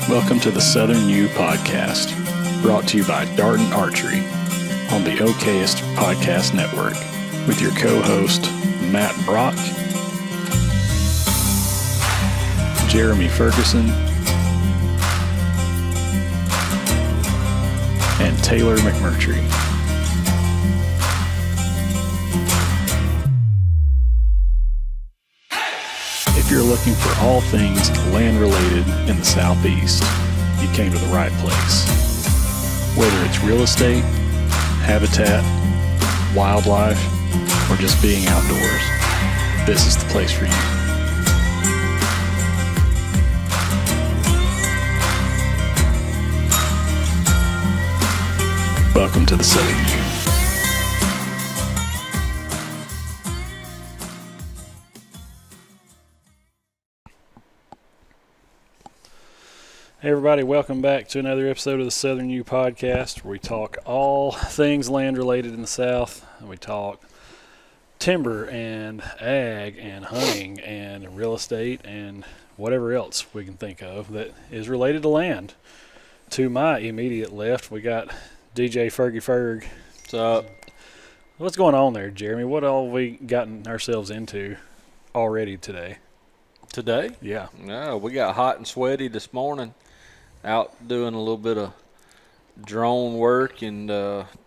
Welcome to the Southern U Podcast, brought to you by Darden Archery on the OKest Podcast Network, with your co-host, Matt Brock, Jeremy Ferguson, and Taylor McMurtry. If you're looking for all things land-related in the Southeast, you came to the right place. Whether it's real estate, habitat, wildlife, or just being outdoors, this is the place for you. Welcome to the Southern U. Hey everybody, welcome back to another episode of the Southern U Podcast, where we talk all things land related in the South. We talk timber and ag and hunting and real estate and whatever else we can think of that is related to land. To my immediate left, we got DJ Fergie Ferg. What's up? What's going on there, Jeremy? What all have we gotten ourselves into already today? Today? Yeah. No, we got hot and sweaty this morning. Out doing a little bit of drone work and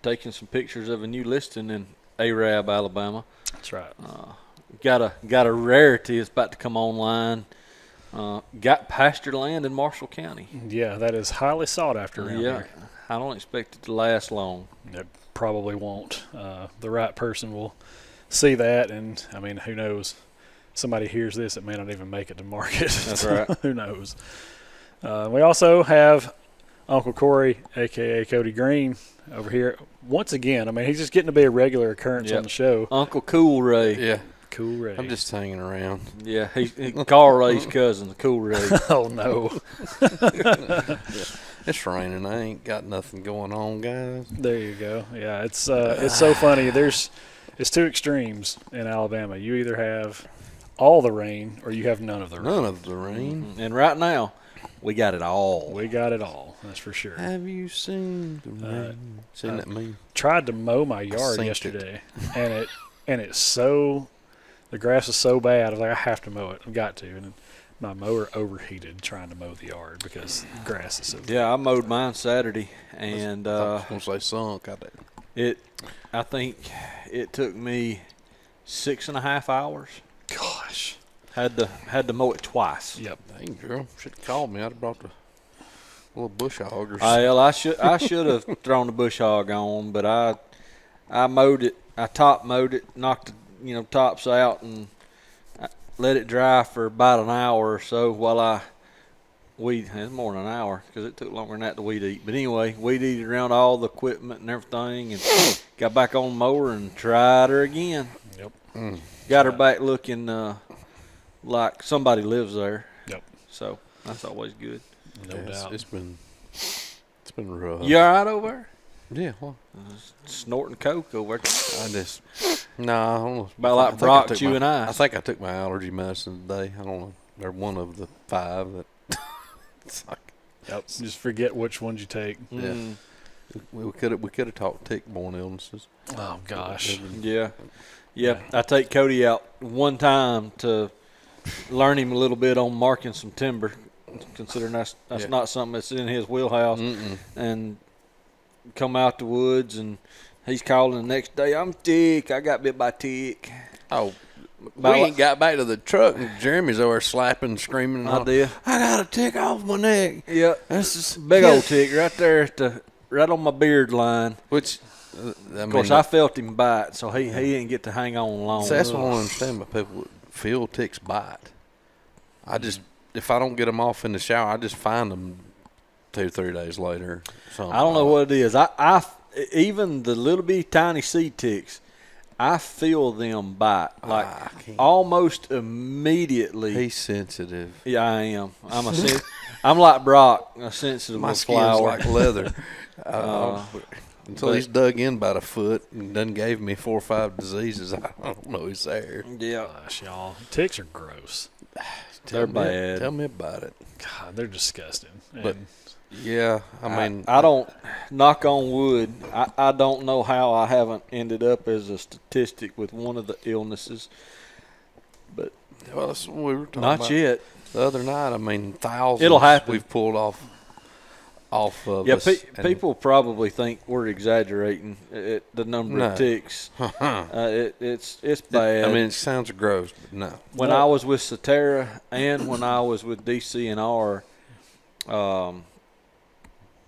taking some pictures of a new listing in Arab, Alabama. That's right. Got a rarity that's about to come online. Got pasture land in Marshall County. Yeah, that is highly sought after around here. I don't expect it to last long. It probably won't. The right person will see that, and I mean, who knows? Somebody hears this, it may not even make it to market. That's right. Who knows? We also have Uncle Corey, a.k.a. Cody Green, over here. Once again, I mean, he's just getting to be a regular occurrence on the show. Uncle Cool Ray. Yeah. Cool Ray. I'm just hanging around. Yeah, he's Carl Ray's cousin, the Cool Ray. Oh, no. It's raining. I ain't got nothing going on, guys. There you go. Yeah, it's so funny. It's two extremes in Alabama. You either have all the rain or you have none of the rain. None of the rain. Mm-hmm. And right now, we got it all. We got it all. That's for sure. Have you seen the rain? Seen that meme? Tried to mow my yard yesterday, and it's so, the grass is so bad. I was like, I have to mow it. I've got to. And my mower overheated trying to mow the yard because the grass is so bad. Yeah, I mowed mine Saturday, and I was going to say sunk. I think it took me 6.5 hours. Gosh. Had to mow it twice. Yep. Dang, girl. Should have called me. I'd have brought the little bush hog or something. Well, I should have thrown the bush hog on, but I mowed it. I top mowed it, knocked the tops out, and I let it dry for about an hour or so while I it's more than an hour because it took longer than that to weed eat. But anyway, weed eated around all the equipment and everything, and got back on the mower and tried her again. Yep. Got her back looking like somebody lives there. Yep. So that's always good. No doubt. It's been rough. You all right over there? Yeah. Well, Snorting coke over there. I don't know. About like Brock, you and I. I think I took my allergy medicine today. I don't know. They're one of the 5 that. It's like, Yep. Just forget which ones you take. Yeah. We could have talked tick-borne illnesses. Oh gosh. Yeah. I take Cody out one time to learn him a little bit on marking some timber, considering that's not something that's in his wheelhouse. And come out the woods, and he's calling the next day, I'm tick. I got bit by tick. Oh, we ain't got back to the truck, and Jeremy's over there slapping, screaming. I did. I got a tick off my neck. Yeah, that's just big old tick right there right on my beard line. Which, of course, I felt him bite, so he didn't get to hang on long. So that's what I don't understand about people that feel ticks bite. I just, if I don't get them off in the shower, I just find them 2-3 days later. I don't know what it is. I even the little bitty tiny seed ticks, I feel them bite like almost immediately. He's sensitive. Yeah, I am. I'm like Brock, a sensitive My flower. skin's like leather. Until he's dug in about a foot and done gave me 4 or 5 diseases, I don't know he's there. Yeah. Gosh, y'all. Ticks are gross. They're bad. Tell me about it. God, they're disgusting. But And yeah, I mean, I don't, knock on wood, I don't know how I haven't ended up as a statistic with one of the illnesses, but well, that's what we were talking not about yet. the other night. I mean, thousands. It'll happen. We've pulled off of Yeah, us. and people probably think we're exaggerating the number No. of ticks. It's bad. I mean, it sounds gross, but no. when I was with Cetera and when I was with DCNR,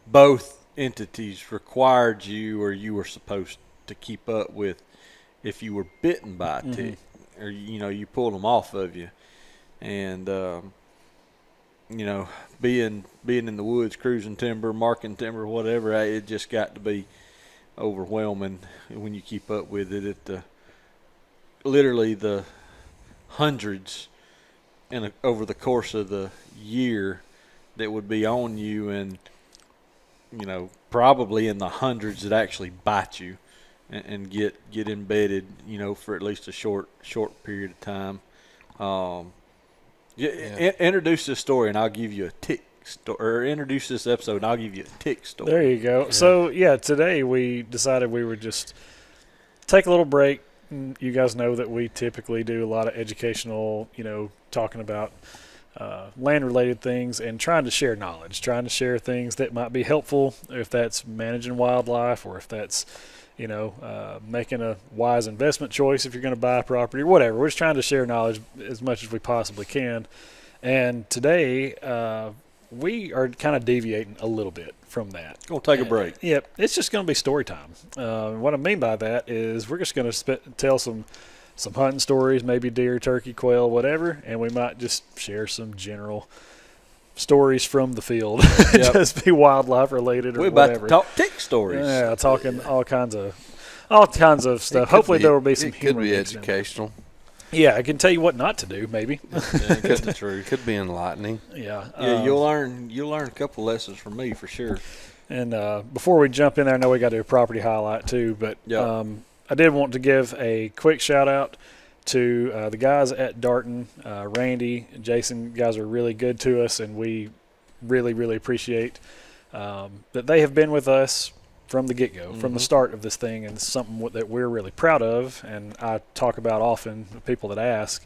both entities required you, or you were supposed to keep up with, if you were bitten by a tick, or you pulled them off of you, and being in the woods, cruising timber, marking timber, whatever, it just got to be overwhelming when you keep up with it. Literally the hundreds over the course of the year that would be on you, and probably in the hundreds that actually bite you and get embedded, for at least a short period of time. Introduce this story and I'll give you a tick story, or introduce this episode and I'll give you a tick story. there you go. So, today we decided we would just take a little break. You guys know that we typically do a lot of educational, talking about land-related things and trying to share knowledge, trying to share things that might be helpful, if that's managing wildlife or if that's, making a wise investment choice if you're going to buy a property or whatever. We're just trying to share knowledge as much as we possibly can. And today we are kind of deviating a little bit from that. Gonna take a break. Yep, it's just going to be story time. What I mean by that is we're just going to tell some hunting stories, maybe deer, turkey, quail, whatever, and we might just share some general stories from the field. Yep. Just be wildlife related or We're whatever. about to talk tick stories. Yeah, talking all kinds of stuff. Hopefully there will be some It could humor be mixed in there. educational. Yeah, I can tell you what not to do, maybe. That's the truth. Could be enlightening. Yeah. Yeah, you'll learn a couple lessons from me for sure. And before we jump in there, I know we got to do a property highlight too, but Yep. I did want to give a quick shout out to the guys at Darton, Randy, Jason. You guys are really good to us, and we really, really appreciate that they have been with us from the get-go, from the start of this thing, and it's something that we're really proud of. And I talk about often with people that ask,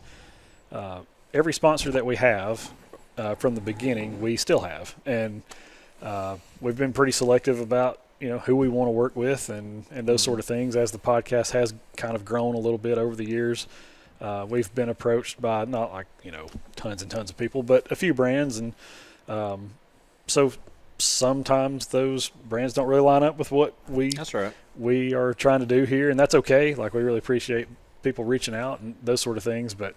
every sponsor that we have from the beginning, we still have, and we've been pretty selective about who we want to work with and those sort of things. As the podcast has kind of grown a little bit over the years, we've been approached by not like tons and tons of people, but a few brands, and so sometimes those brands don't really line up with what That's right. we are trying to do here, and that's okay. Like, we really appreciate people reaching out and those sort of things, but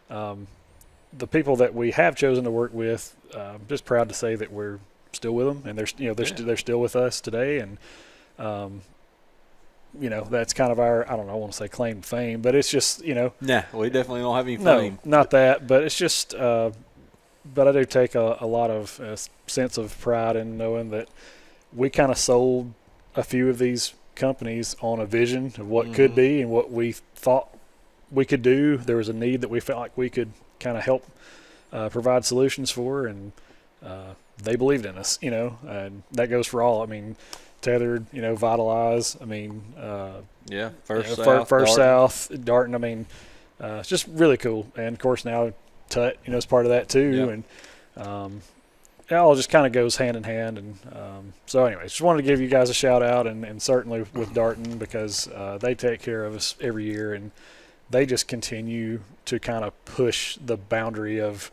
the people that we have chosen to work with, I'm just proud to say that we're still with them, and they're still with us today, and that's kind of our, I want to say claim to fame, but it's just Nah, we definitely don't have any no, fame. not that, but it's just but I do take a lot of sense of pride in knowing that we kind of sold a few of these companies on a vision of what could be and what we thought we could do. There was a need that we felt like we could kind of help provide solutions for, and they believed in us, and that goes for all. I mean, Tethered, Vitalize. I mean, Yeah, First First South. South, Darton. I mean, it's just really cool. And of course now Tut, is part of that too. Yep. And it all just kind of goes hand in hand. And so anyways, just wanted to give you guys a shout out, and certainly with Darton, because they take care of us every year, and they just continue to kind of push the boundary of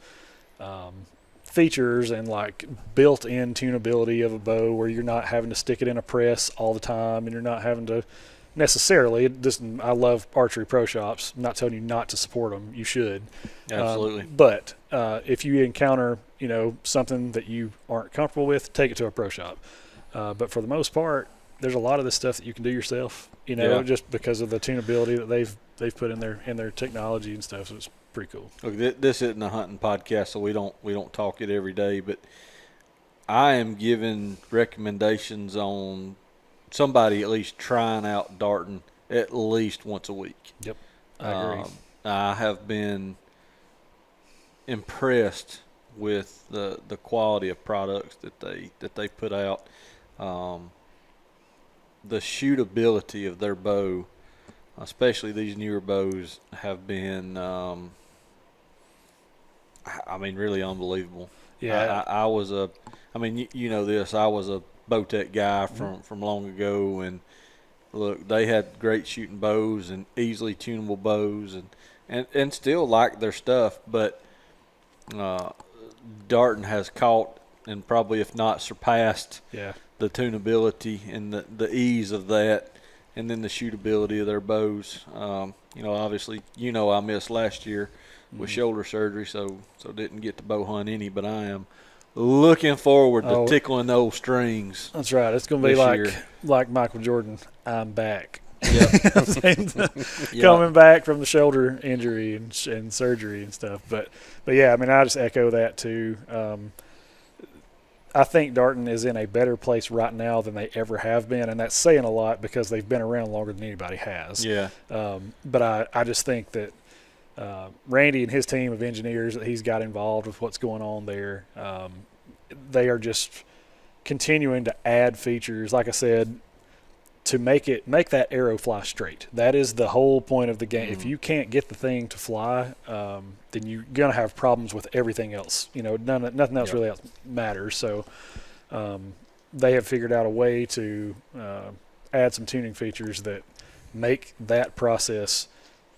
features and like built-in tunability of a bow, where you're not having to stick it in a press all the time, and you're not having to necessarily. I love archery pro shops. I'm not telling you not to support them. You should. Absolutely. But if you encounter something that you aren't comfortable with, take it to a pro shop. But for the most part, there's a lot of this stuff that you can do yourself. Just because of the tunability that they've put in their technology and stuff. So it's pretty cool. Look, this isn't a hunting podcast, so we don't talk it every day. But I am giving recommendations on somebody at least trying out Darton at least once a week. Yep, I agree. I have been impressed with the quality of products that they put out. The shootability of their bow, especially these newer bows, have been, really unbelievable. Yeah. I was you know this. I was a Bowtech guy from long ago, and look, they had great shooting bows and easily tunable bows, and still like their stuff, but Darton has caught and probably, if not surpassed, Yeah. the tunability and the ease of that, and then the shootability of their bows. Obviously, I missed last year with shoulder surgery, so didn't get to bow hunt any, but I am looking forward to tickling those strings. That's right. It's going to be like Michael Jordan. I'm back. Yep. Coming back from the shoulder injury and surgery and stuff. But yeah, I just echo that too. I think Darton is in a better place right now than they ever have been, and that's saying a lot because they've been around longer than anybody has. Yeah. But I just think that Randy and his team of engineers that he's got involved with what's going on there, they are just continuing to add features, like I said, to make that arrow fly straight. That is the whole point of the game. If you can't get the thing to fly, then you're gonna have problems with everything else. Nothing else really else matters. So they have figured out a way to add some tuning features that make that process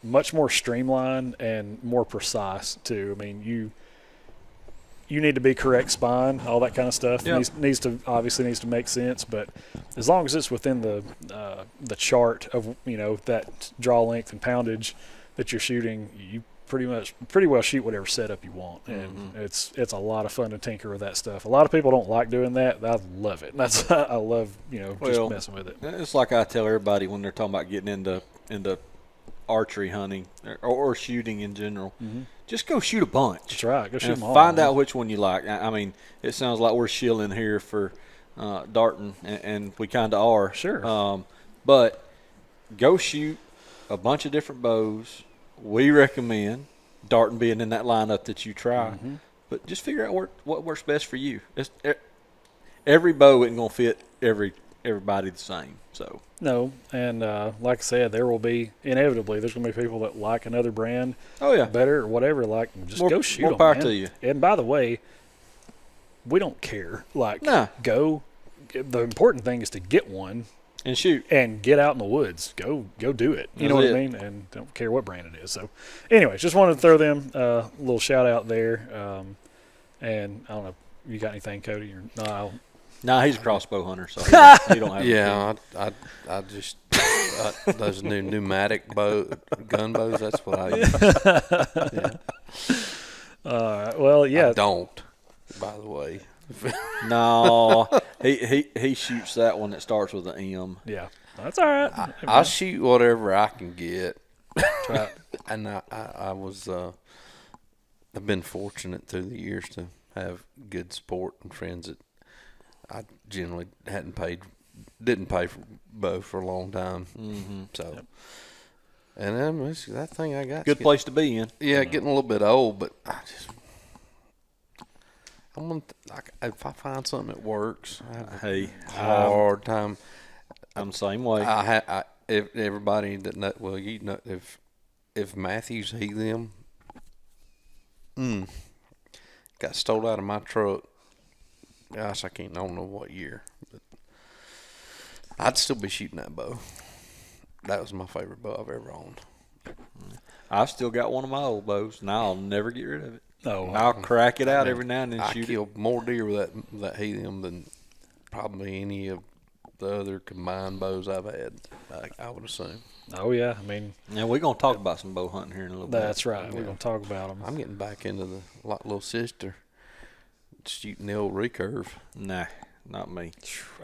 much more streamlined and more precise too. You need to be correct spine, all that kind of stuff. Yep. Needs to make sense, but as long as it's within the chart of that draw length and poundage that you're shooting, you pretty well shoot whatever setup you want, and it's a lot of fun to tinker with that stuff. A lot of people don't like doing that. I love it. I love just messing with it. It's like I tell everybody when they're talking about getting into archery hunting or shooting in general. Just go shoot a bunch. That's right. Go shoot them all. Find out which one you like. It sounds like we're shilling here for Darton, and we kind of are. Sure. But go shoot a bunch of different bows. We recommend Darton being in that lineup that you try. But just figure out what works best for you. Every bow isn't going to fit everybody the same. So no, and like I said, there's going to be people that like another brand better or whatever. Go shoot them. More power to you. And by the way, we don't care. Go. The important thing is to get one and shoot and get out in the woods. Go do it. You know what I mean? And don't care what brand it is. So, anyways, just wanted to throw them a little shout out there. And I don't know, you got anything, Cody? Or no? Nah, he's a crossbow hunter, so he don't have. Yeah, I just those new pneumatic gun bows. That's what I use. Well, yeah. I don't, by the way. No, he shoots that one that starts with an M. Yeah, that's all right. I shoot whatever I can get. Right. And I was I've been fortunate through the years to have good support and friends that I generally didn't pay for bow for a long time. So, and then that thing I got good place to be in. Yeah, getting a little bit old, but if I find something that works, I have a hard time. I'm the same way. If everybody that if Matthews helium got stole out of my truck. Gosh, I don't know what year, but I'd still be shooting that bow. That was my favorite bow I've ever owned. I've still got one of my old bows, and I'll never get rid of it. No, I'll crack it out every now and then. I killed more deer with that helium than probably any of the other combined bows I've had. I would assume. Oh yeah, yeah, we're gonna talk about some bow hunting here in a little bit. That's right. We're gonna talk about them. I'm getting back into the little sister shooting the old recurve. Nah, not me.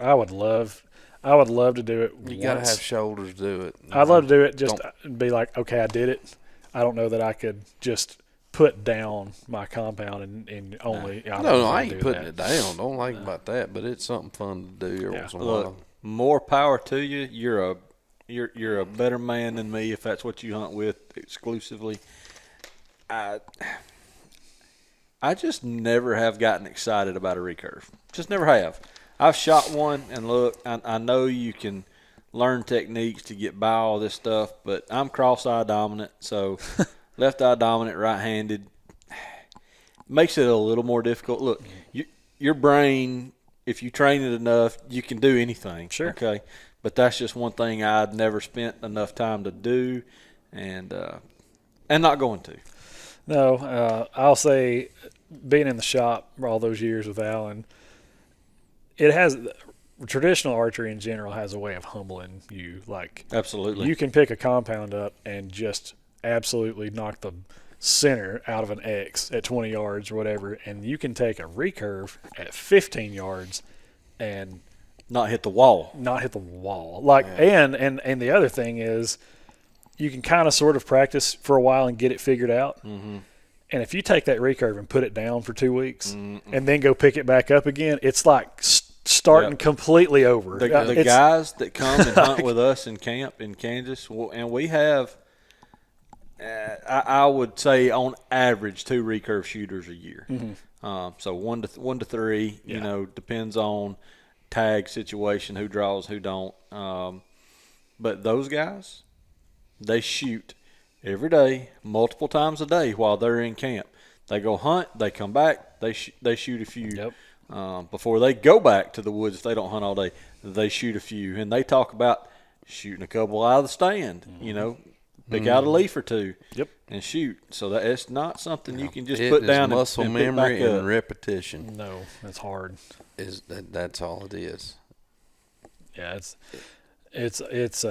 I would love to do it. You gotta have shoulders to do it. I'd love to do it. Just be like, okay, I did it. I don't know that I could just put down my compound and only. No, I ain't putting it down. Don't like about that, but it's something fun to do every once in a while. More power to you. You're a better man than me if that's what you hunt with exclusively. I just never have gotten excited about a recurve. Just never have. I've shot one, and look, I know you can learn techniques to get by all this stuff, but I'm cross-eye dominant, so left-eye dominant, right-handed. Makes it a little more difficult. Look, your brain, if you train it enough, you can do anything. Sure. Okay? But that's just one thing I'd never spent enough time to do, and not going to. No, I'll say being in the shop for all those years with Alan, it has traditional archery in general has a way of humbling you. Like, Absolutely. you can pick a compound up and just absolutely knock the center out of an X at 20 yards or whatever, and you can take a recurve at 15 yards and not hit the wall. not hit the wall. Like, and the other thing is, you can kind of sort of practice for a while and get it figured out. Mm-hmm. And if you take that recurve and put it down for 2 weeks and then go pick it back up again, it's like starting completely over. The guys that come and hunt with us in camp in Kansas, and we have, I would say on average, 2 recurve shooters a year. Mm-hmm. So one to three, you know, depends on tag situation, who draws, who don't. But those guys, they shoot every day, multiple times a day while they're in camp. They go hunt, they come back, they shoot a few. Yep. Before they go back to the woods, if they don't hunt all day, they shoot a few. And they talk about shooting a couple out of the stand, you know, pick out a leaf or two and shoot. So that it's not something you can just put down muscle and memory pick back and up. repetition. No, that's hard. That's all it is. Yeah, it's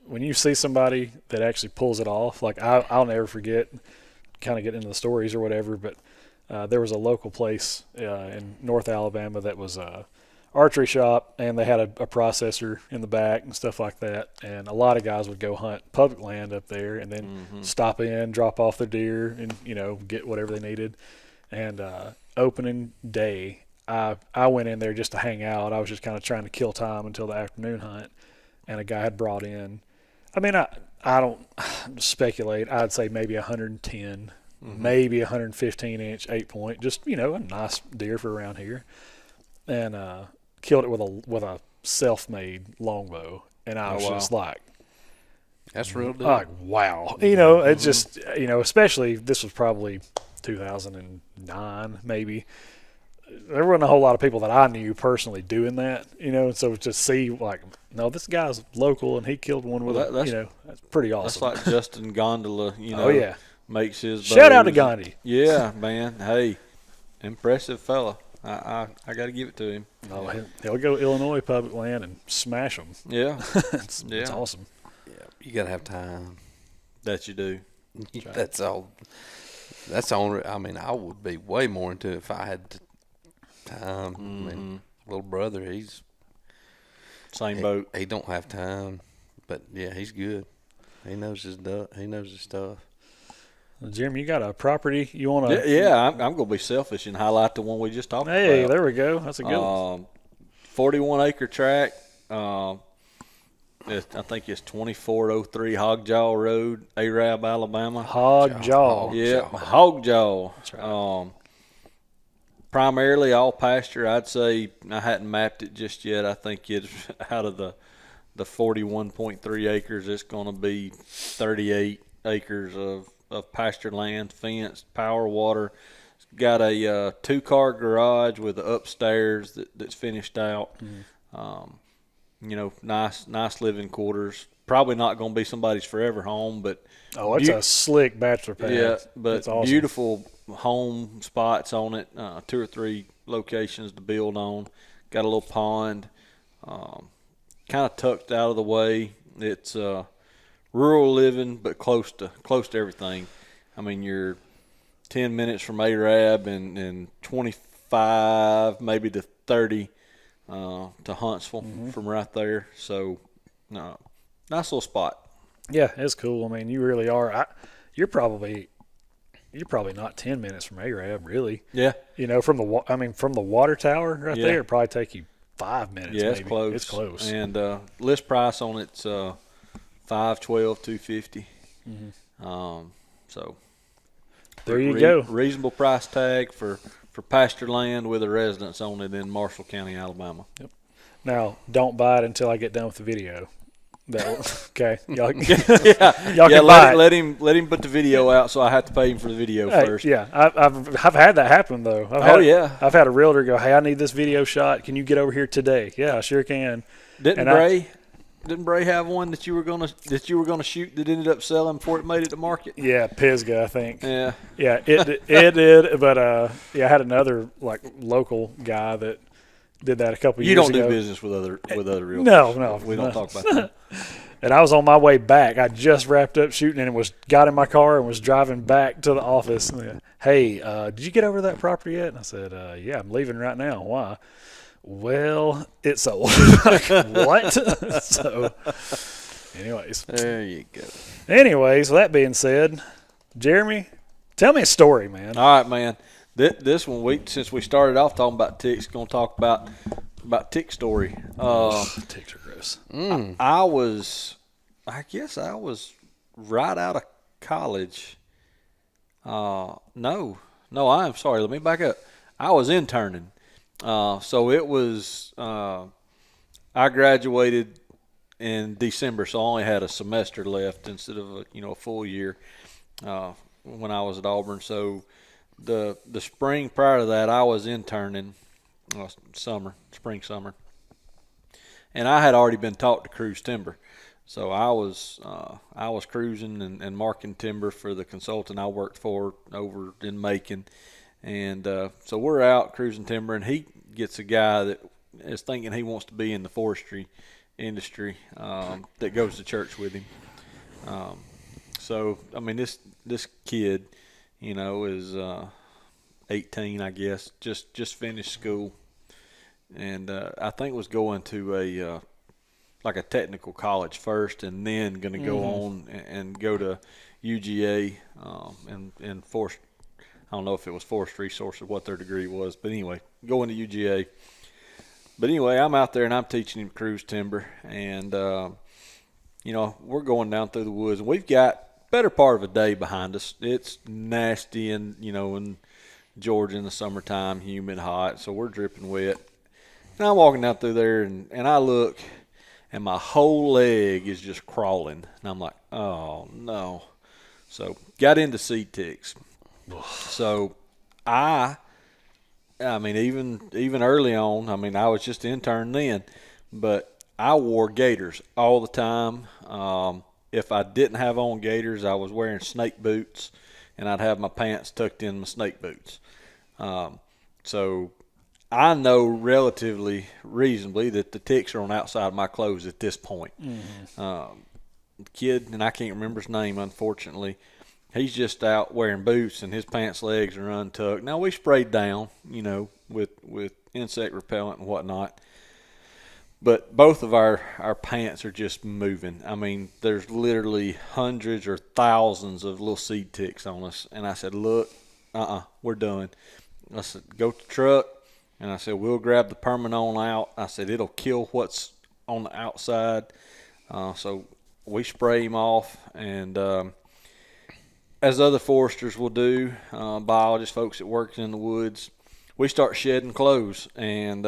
when you see somebody that actually pulls it off. Like, I'll never forget, kind of getting into the stories or whatever, but there was a local place in North Alabama that was a archery shop, and they had a processor in the back and stuff like that. And a lot of guys would go hunt public land up there and then stop in, drop off their deer, and, you know, get whatever they needed. And opening day, I went in there just to hang out. I was just kind of trying to kill time until the afternoon hunt. And a guy had brought in, I mean, I don't speculate. I'd say maybe 110, maybe 115-inch 8-point, just, you know, a nice deer for around here. And killed it with a self-made longbow. And I was just like, that's real deal. like, wow. You know, it's just, you know, especially this was probably 2009 maybe. There wasn't a whole lot of people that I knew personally doing that, you know, and so to see, like, no, this guy's local and he killed one with you know, that's pretty awesome. That's like Justin Gondola, you know, Oh, yeah. makes his Shout out to bows. Gandhi. Yeah, man. Hey, impressive fella. I got to give it to him. Oh, he'll go Illinois public land and smash them. Yeah. It's awesome. Yeah, you gotta have time. That you do. That's all. That's the only. I mean, I would be way more into it if I had time. I mean, little brother, he's Same boat. He don't have time, but yeah, he's good. He knows his stuff. He knows his stuff. Well, Jeremy, you got a property you want to? Yeah, I'm going to be selfish and highlight the one we just talked Hey, about. there we go. That's a good one. 41-acre tract. I think it's 2403 Hogjaw Road, Arab, Alabama. Hogjaw. Yeah, Hogjaw. That's right. Primarily all pasture. I'd say I hadn't mapped it just yet. I think it's out of the 41.3 acres, it's going to be 38 acres of pasture land, fenced, power, water. It's got a 2-car garage with the upstairs that's finished out. You know, nice living quarters. Probably not going to be somebody's forever home, but It's a slick bachelor pad. yeah, but it's awesome. beautiful home spots on it. 2 or 3 locations to build on. Got a little pond, kind of tucked out of the way. It's rural living, but close to everything. I mean, you're 10 minutes from Arab and 25, maybe to 30 to Huntsville from right there. So, nice little spot. Yeah, it's cool. I mean, you really are. You're probably not 10 minutes from Arab, really. Yeah. You know, from the water tower right there, it'd probably take you 5 minutes. Yeah, maybe. it's close. It's close. And list price on it's $512,250. So There you go. Reasonable price tag for pasture land with a residence on it in Marshall County, Alabama. Yep. Now, don't buy it until I get done with the video. Okay, y'all, Yeah, y'all can buy it. let him put the video out, so I have to pay him for the video first. Yeah, I've had that happen though. I've had a realtor go, "Hey, I need this video shot. Can you get over here today?" Yeah, I sure can. Didn't Bray have one that you were gonna shoot that ended up selling before it made it to market? Yeah, Pisgah, I think. Yeah, it did. But I had another like local guy that did that a couple years ago. You don't do business with other realtors. No, we don't talk about that. And I was on my way back. I just wrapped up shooting and got in my car and was driving back to the office. And, hey, did you get over to that property yet? And I said, yeah, I'm leaving right now. Why? Well, it's sold. Like, what? So, anyways. There you go. Anyways, with that being said, Jeremy, tell me a story, man. All right, man. This one, since we started off talking about ticks, going to talk about tick story. Ticks are gross. I guess I was right out of college. No, I'm sorry. Let me back up. I was interning. So it was, I graduated in December, so I only had a semester left instead of a full year, when I was at Auburn. So the spring prior to that, I was interning, spring, summer. And I had already been taught to cruise timber. So I was cruising and marking timber for the consultant I worked for over in Macon. And so we're out cruising timber, and he gets a guy that is thinking he wants to be in the forestry industry, that goes to church with him. So, I mean, this kid, is 18, I guess, just finished school. And I think was going to a technical college first, and then going to go on and go to UGA and forest. I don't know if it was forest resource or what their degree was, but anyway, going to UGA. But anyway, I'm out there and I'm teaching him cruise timber, and we're going down through the woods, and we've got better part of a day behind us. It's nasty, and in Georgia in the summertime, humid, hot, so we're dripping wet. And I'm walking down through there, and I look, and my whole leg is just crawling, and I'm like, oh no. So got into seed ticks. So I mean, even early on, I mean, I was just an intern then, but I wore gaiters all the time. If I didn't have on gaiters, I was wearing snake boots, and I'd have my pants tucked in my snake boots. So I know relatively reasonably that the ticks are on the outside of my clothes at this point. The kid, and I can't remember his name, unfortunately, he's just out wearing boots, and his pants legs are untucked. Now, we sprayed down, with insect repellent and whatnot. But both of our pants are just moving. I mean, there's literally hundreds or thousands of little seed ticks on us. And I said, look, we're done. I said, go to the truck. And I said, we'll grab the Permanone out. I said, it'll kill what's on the outside. So we spray him off, and as other foresters will do, biologists, folks that work in the woods, we start shedding clothes. And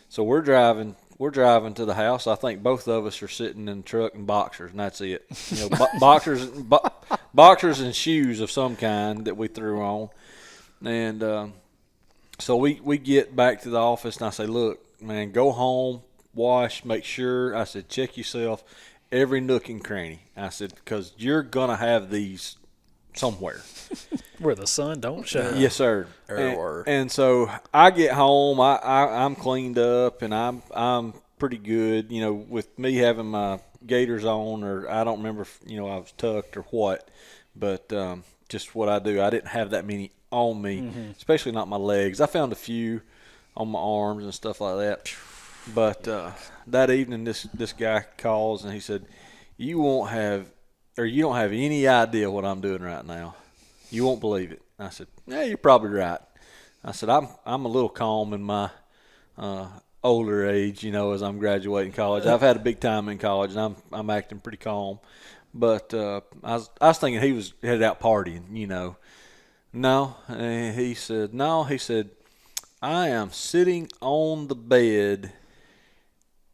so we're driving to the house. I think both of us are sitting in the truck in boxers, and that's it. Boxers and shoes of some kind that we threw on. And so we get back to the office, and I say, look, man, go home, wash, make sure. I said, check yourself, every nook and cranny. I said, because you're going to have these somewhere where the sun don't shine. Yes, sir. And so I get home, I'm cleaned up, and I'm pretty good, with me having my gaiters on, or I don't remember if, I was tucked or what, but just what I do. I didn't have that many on me, especially not my legs. I found a few on my arms and stuff like that. But that evening, this guy calls, and he said, you don't have any idea what I'm doing right now. You won't believe it. I said, yeah, you're probably right. I said, I'm a little calm in my older age, as I'm graduating college. I've had a big time in college, and I'm acting pretty calm. But I was thinking he was headed out partying, No. And he said, no. He said, I am sitting on the bed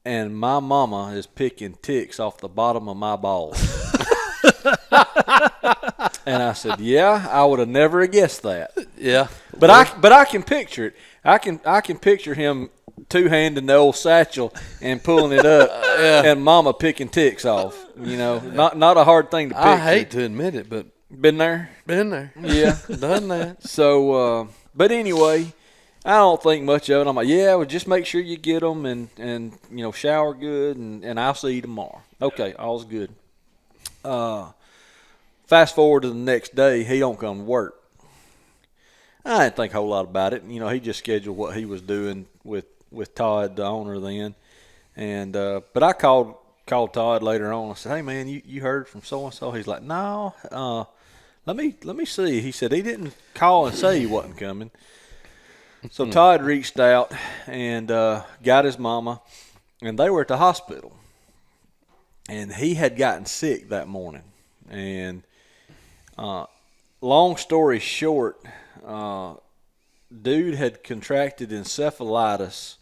and my mama is picking ticks off the bottom of my balls. And I said, yeah, I would have never guessed that. Yeah. But I can picture it. I can picture him two-handing the old satchel and pulling it up, and Mama picking ticks off. Not a hard thing to picture. I hate to admit it, but Been there? Yeah. done that. So, but anyway, I don't think much of it. I'm like, yeah, well, just make sure you get them and shower good, and I'll see you tomorrow. Okay, all's good. Fast forward to the next day, he don't come to work. I didn't think a whole lot about it. He just scheduled what he was doing with Todd, the owner then. And but I called Todd later on. I said, hey, man, you heard from so-and-so? He's like, no, let me see. He said he didn't call and say he wasn't coming. So Todd reached out and got his mama, and they were at the hospital. And he had gotten sick that morning. And long story short, dude had contracted encephalitis,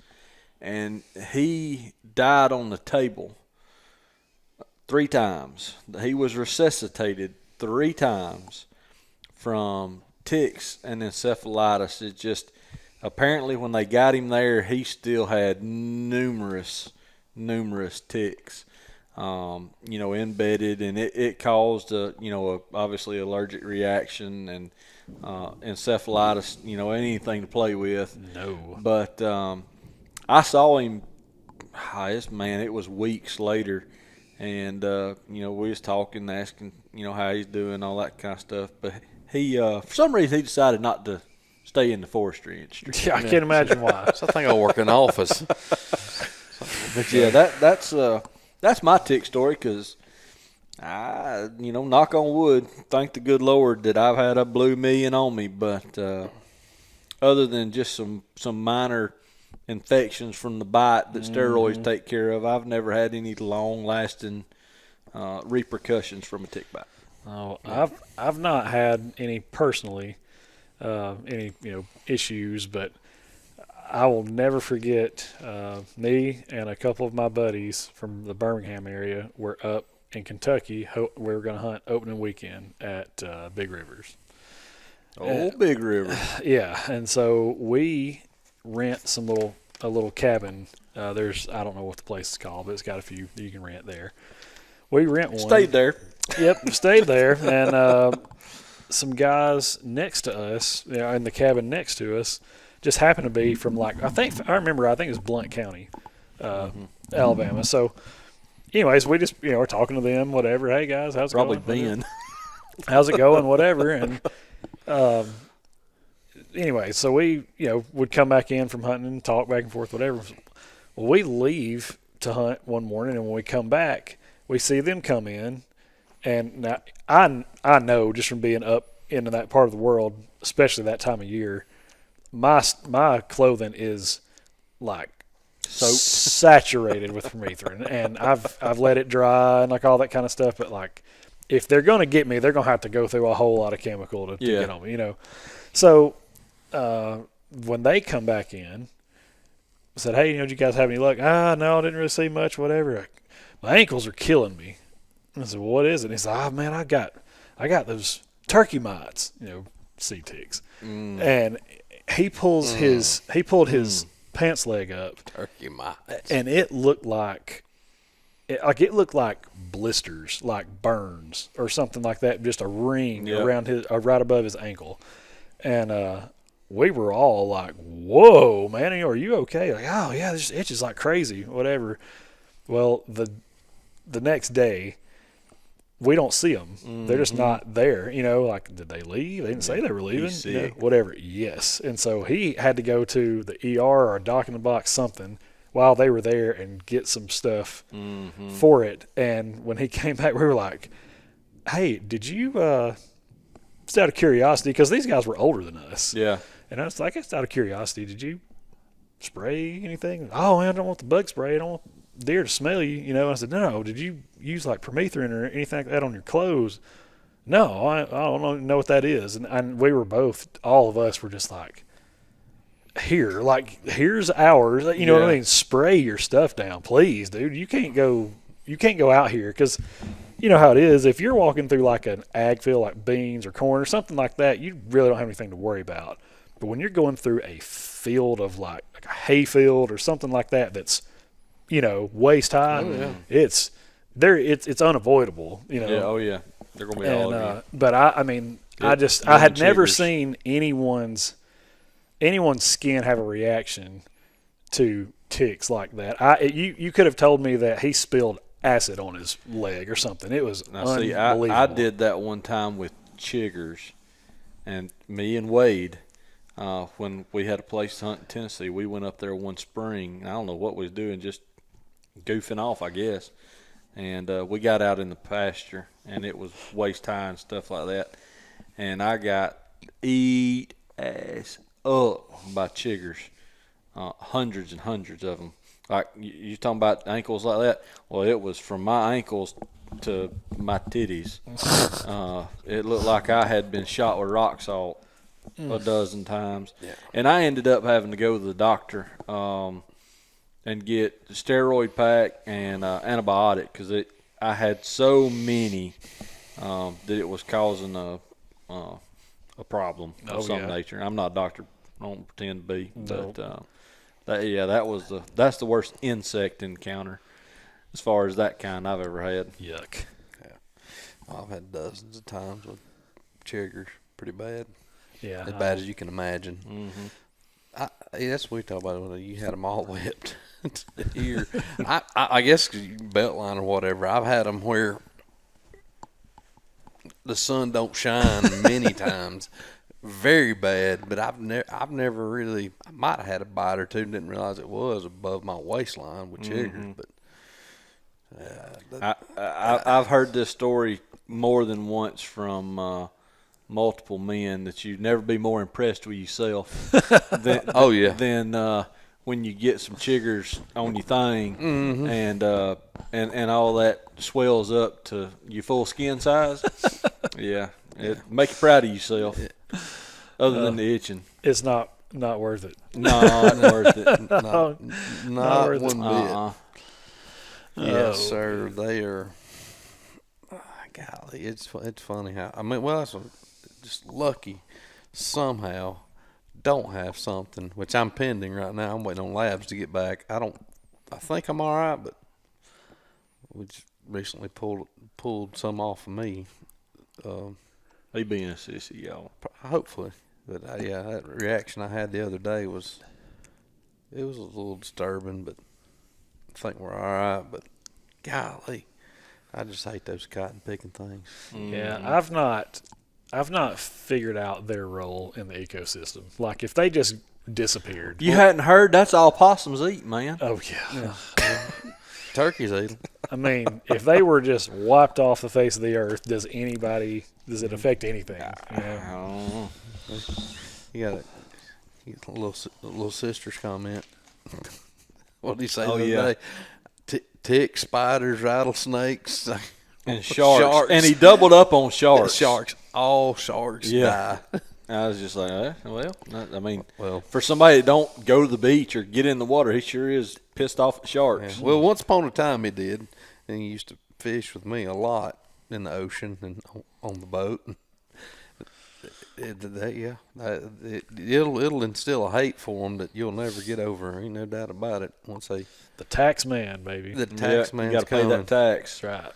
and he died on the table 3 times. He was resuscitated 3 times from ticks and encephalitis. It just apparently when they got him there, he still had numerous ticks. Embedded, and it caused obviously allergic reaction and encephalitis, anything to play with. No. But I saw him, it was weeks later, and, we was talking, asking, how he's doing, all that kind of stuff. But he, for some reason, he decided not to stay in the forestry industry. Yeah, I can't imagine why. So I think I'll work in the office. But yeah, that's my tick story, because I, knock on wood, thank the good Lord that I've had a blue million on me. But other than just some minor infections from the bite that steroids take care of, I've never had any long-lasting repercussions from a tick bite. Oh, I've not had any personally, any issues, but I will never forget me and a couple of my buddies from the Birmingham area were up in Kentucky. We were going to hunt opening weekend at Big Rivers. Big River. Yeah, and so we rent a little cabin. I don't know what the place is called, but it's got a few that you can rent there. We rent one. Stayed there. Yep, stayed there, and some guys next to us, in the cabin next to us, just happened to be from I think it was Blount County, Alabama. So, anyways, we just we're talking to them, whatever. Hey guys, how's it Probably going? Ben. How's it going? Whatever. And anyway, so we would come back in from hunting and talk back and forth, whatever. Well, we leave to hunt one morning, and when we come back, we see them come in, and now I know just from being up into that part of the world, especially that time of year. My clothing is like saturated with permethrin, and I've let it dry and all that kind of stuff. But if they're gonna get me, they're gonna have to go through a whole lot of chemical to get on me, So when they come back in, I said, "Hey, did you guys have any luck?" No, I didn't really see much. Whatever. My ankles are killing me. I said, "Well, what is it?" And he said, "Oh man, I got those turkey mites, sea ticks," and he pulled his pants leg up, Turkey mites, and it looked like blisters, like burns or something like that, just a ring around right above his ankle. And we were all like, "Whoa, man, are you okay?" Like, "Oh yeah, this itches like crazy," whatever. Well, the next day, we don't see them. They're just not there. Did they leave? They didn't say they were leaving. Whatever. Yes. And so he had to go to the ER or a doc in the box, something, while they were there and get some stuff for it. And when he came back, we were like, "Hey, did you, just out of curiosity," because these guys were older than us. Yeah. And I was like, just out of curiosity, did you spray anything? "Oh, man, I don't want the bug spray. I don't want deer to smell you." And I said, "No, did you use permethrin or anything like that on your clothes?" No, I don't know what that is. And we were all of us were just like, here's ours. You know what I mean? Spray your stuff down, please, dude. You can't go out here because you know how it is. If you're walking through like an ag field, like beans or corn or something like that, you really don't have anything to worry about. But when you're going through a field of like a hay field or something like that, that's waist high, it's unavoidable. Yeah. Oh yeah. They're gonna be all of you. But I had never seen anyone's skin have a reaction to ticks like that. You could have told me that he spilled acid on his leg or something. It was unbelievable. I did that one time with chiggers, and me and Wade, when we had a place to hunt in Tennessee, we went up there one spring. I don't know what we was doing, just goofing off, I guess. And we got out in the pasture, and it was waist high and stuff like that. And I got eat ass up by chiggers, hundreds and hundreds of them. Like you talking about ankles like that? Well, it was from my ankles to my titties. It looked like I had been shot with rock salt a dozen times. Yeah. And I ended up having to go to the doctor and get the steroid pack and antibiotic because I had so many that it was causing a problem of some nature. I'm not a doctor. I don't pretend to be. No. But that's the worst insect encounter as far as that kind I've ever had. Yuck. Yeah. I've had dozens of times with chiggers. Pretty bad. Yeah. As bad as you can imagine. Mm-hmm. That's what we talk about when you had them all whipped. Here, I guess belt line or whatever. I've had them where the sun don't shine many times, very bad. But I've never really. I might have had a bite or two, and didn't realize it was above my waistline with chiggers. But I've heard this story more than once from multiple men that you'd never be more impressed with yourself. Than when you get some chiggers on your thing and all that swells up to your full skin size. Yeah, make you proud of yourself. Other than the itching, it's not worth it. No, not worth it. Not worth one bit. Yes, sir. They are. Golly, it's funny how that's just lucky somehow. Don't have something, which I'm pending right now. I'm waiting on labs to get back. I think I'm all right, but we just recently pulled some off of me. He being a sissy, y'all. Hopefully, but that reaction I had the other day was a little disturbing, but I think we're all right. But golly, I just hate those cotton picking things. Yeah, I've not figured out their role in the ecosystem. Like if they just disappeared. You hadn't heard? That's all possums eat, man. Oh yeah. Turkeys eat them. I mean, if they were just wiped off the face of the earth, does it affect anything? You got a little sister's comment. What did he say the other day? Ticks, spiders, rattlesnakes. And sharks. And he doubled up on sharks. All sharks die. I was just like, for somebody that don't go to the beach or get in the water, he sure is pissed off at sharks. Yeah. Well, once upon a time he did, and he used to fish with me a lot in the ocean and on the boat. It'll instill a hate for them that you'll never get over. Ain't no doubt about it. The tax man, baby. The tax man's you got to pay that tax. That's right.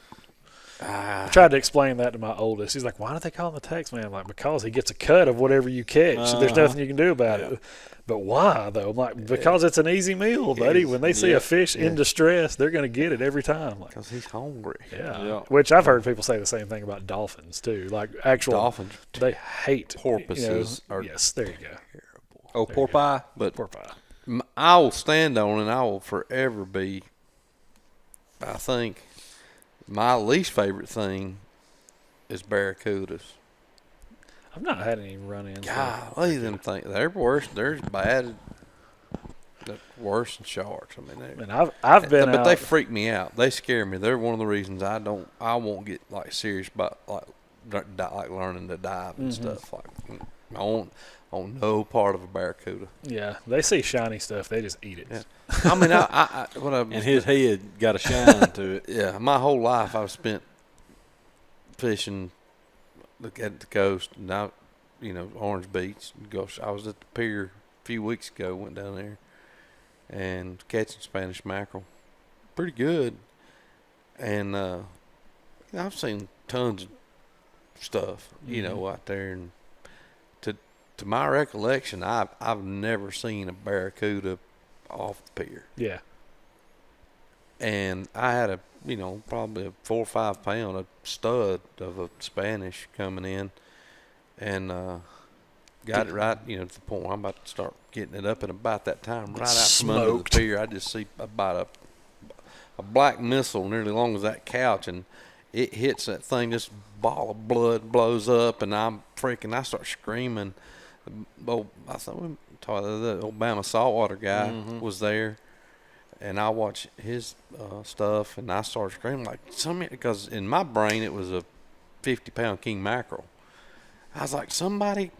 I tried to explain that to my oldest. He's like, why do they call him the tax man? I'm like, because he gets a cut of whatever you catch. So there's nothing you can do about it. But why, though? I'm like, because it's an easy meal, buddy. When they see a fish in distress, they're going to get it every time. Because he's hungry. Yeah. Which I've heard people say the same thing about dolphins, too. Like actual dolphins. They hate porpoises. Yes, there you go. Terrible. Oh, porpoise? But porpoise. I will stand on and I will forever be, I think, my least favorite thing is barracudas. I've not had any run-ins. Golly, them things. They're worse. They're bad. They're worse than sharks. I mean, I've been but they freak me out. They scare me. They're one of the reasons I won't get like serious, but like like learning to dive and stuff. Like on no part of a barracuda. Yeah, they see shiny stuff, they just eat it. Yeah. I mean, And his head got a shine to it. Yeah, my whole life I've spent fishing at the coast, and Orange Beach. Gosh, I was at the pier a few weeks ago. Went down there and catching Spanish mackerel, pretty good. And I've seen tons of stuff, out there. And to my recollection, I've never seen a barracuda off the pier. Yeah. And I had probably a 4 or 5 pound of stud of a Spanish coming in, and got it right, to the point where I'm about to start getting it up, and about that time, right out from under the pier, I just see about a black missile nearly long as that couch, and it hits that thing, this ball of blood blows up, and I start screaming. I thought the old Bama saltwater guy was there. And I watched his stuff, and I started screaming because in my brain it was a 50-pound king mackerel. I was like, somebody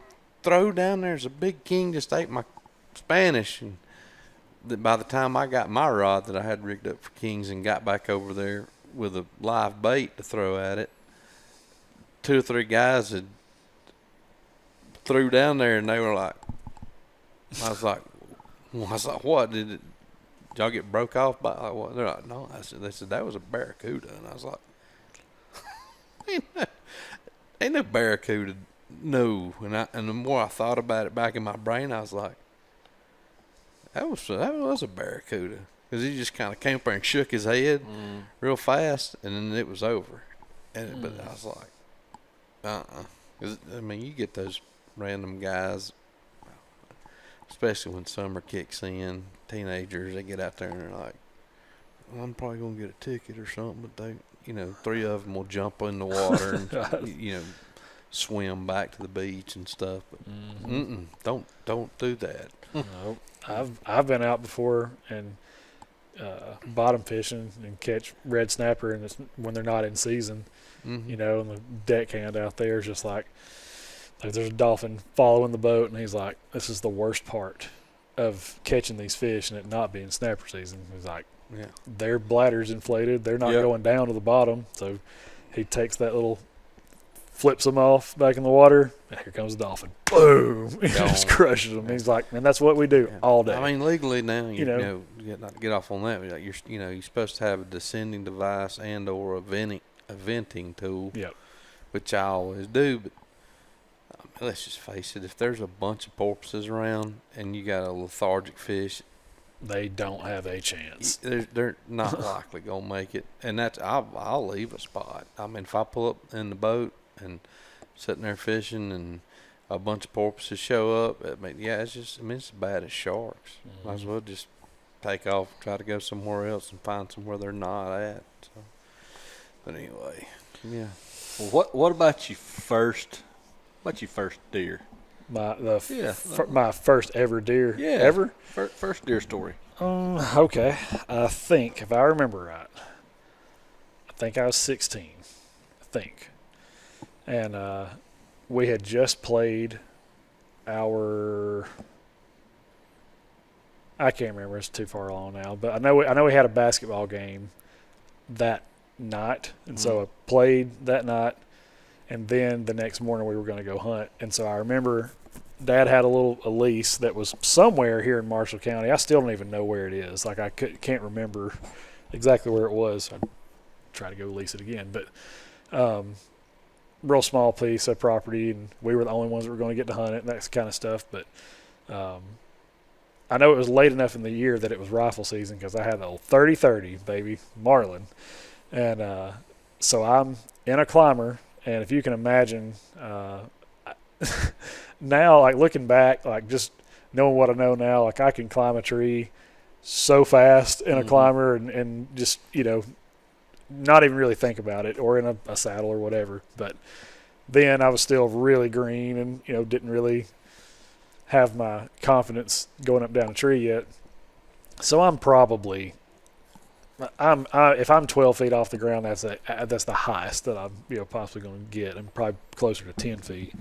throw down there's a big king just ate my Spanish. And by the time I got my rod that I had rigged up for kings and got back over there with a live bait to throw at it, 2 or 3 guys had threw down there, and they were like, I was like, what did it? Did y'all get broke off by what? They're like, no. They said that was a barracuda, and I was like, ain't no barracuda, no. And the more I thought about it back in my brain, I was like, that was a barracuda, because he just kind of came up there and shook his head real fast, and then it was over. But I was like, 'Cause, I mean, you get those random guys, especially when summer kicks in, teenagers, they get out there and they're like, well, I'm probably going to get a ticket or something, but they, 3 of them will jump in the water and, swim back to the beach and stuff. But don't do that. No, I've been out before and bottom fishing and catch red snapper, and it's when they're not in season, and the deckhand out there is just like there's a dolphin following the boat, and he's like, this is the worst part of catching these fish and it not being snapper season. He's like, their bladder's inflated, they're not going down to the bottom, so he takes that little, flips them off back in the water, and here comes the dolphin. Boom! He just crushes them. He's like, man, that's what we do all day. I mean, legally now, you not to get off on that, but you're supposed to have a descending device and or a venting tool, which I always do, but let's just face it, if there's a bunch of porpoises around and you got a lethargic fish, they don't have a chance. They're not likely going to make it. And I'll leave a spot. I mean, if I pull up in the boat and sitting there fishing and a bunch of porpoises show up, it's just, it's as bad as sharks. Might as well just take off, try to go somewhere else and find somewhere they're not at. So, but anyway, yeah. Well, what about your first deer? My first ever deer. Yeah. Ever? First deer story. Okay. I think, if I remember right, I was 16. I think. And we had just played I can't remember. It's too far along now. But I know we had a basketball game that night. And so I played that night. And then the next morning we were going to go hunt. And so I remember Dad had a lease that was somewhere here in Marshall County. I still don't even know where it is. Like, I can't remember exactly where it was. I'd try to go lease it again. But real small piece of property, and we were the only ones that were going to get to hunt it and that kind of stuff. But I know it was late enough in the year that it was rifle season because I had the old 30-30, baby, Marlin. And so I'm in a climber. And if you can imagine, now, like looking back, like just knowing what I know now, like I can climb a tree so fast in a climber and just, not even really think about it, or in a saddle or whatever. But then I was still really green and, didn't really have my confidence going up down a tree yet. So I'm probably if I'm 12 feet off the ground, that's the highest that I'm possibly going to get, and probably closer to 10 feet.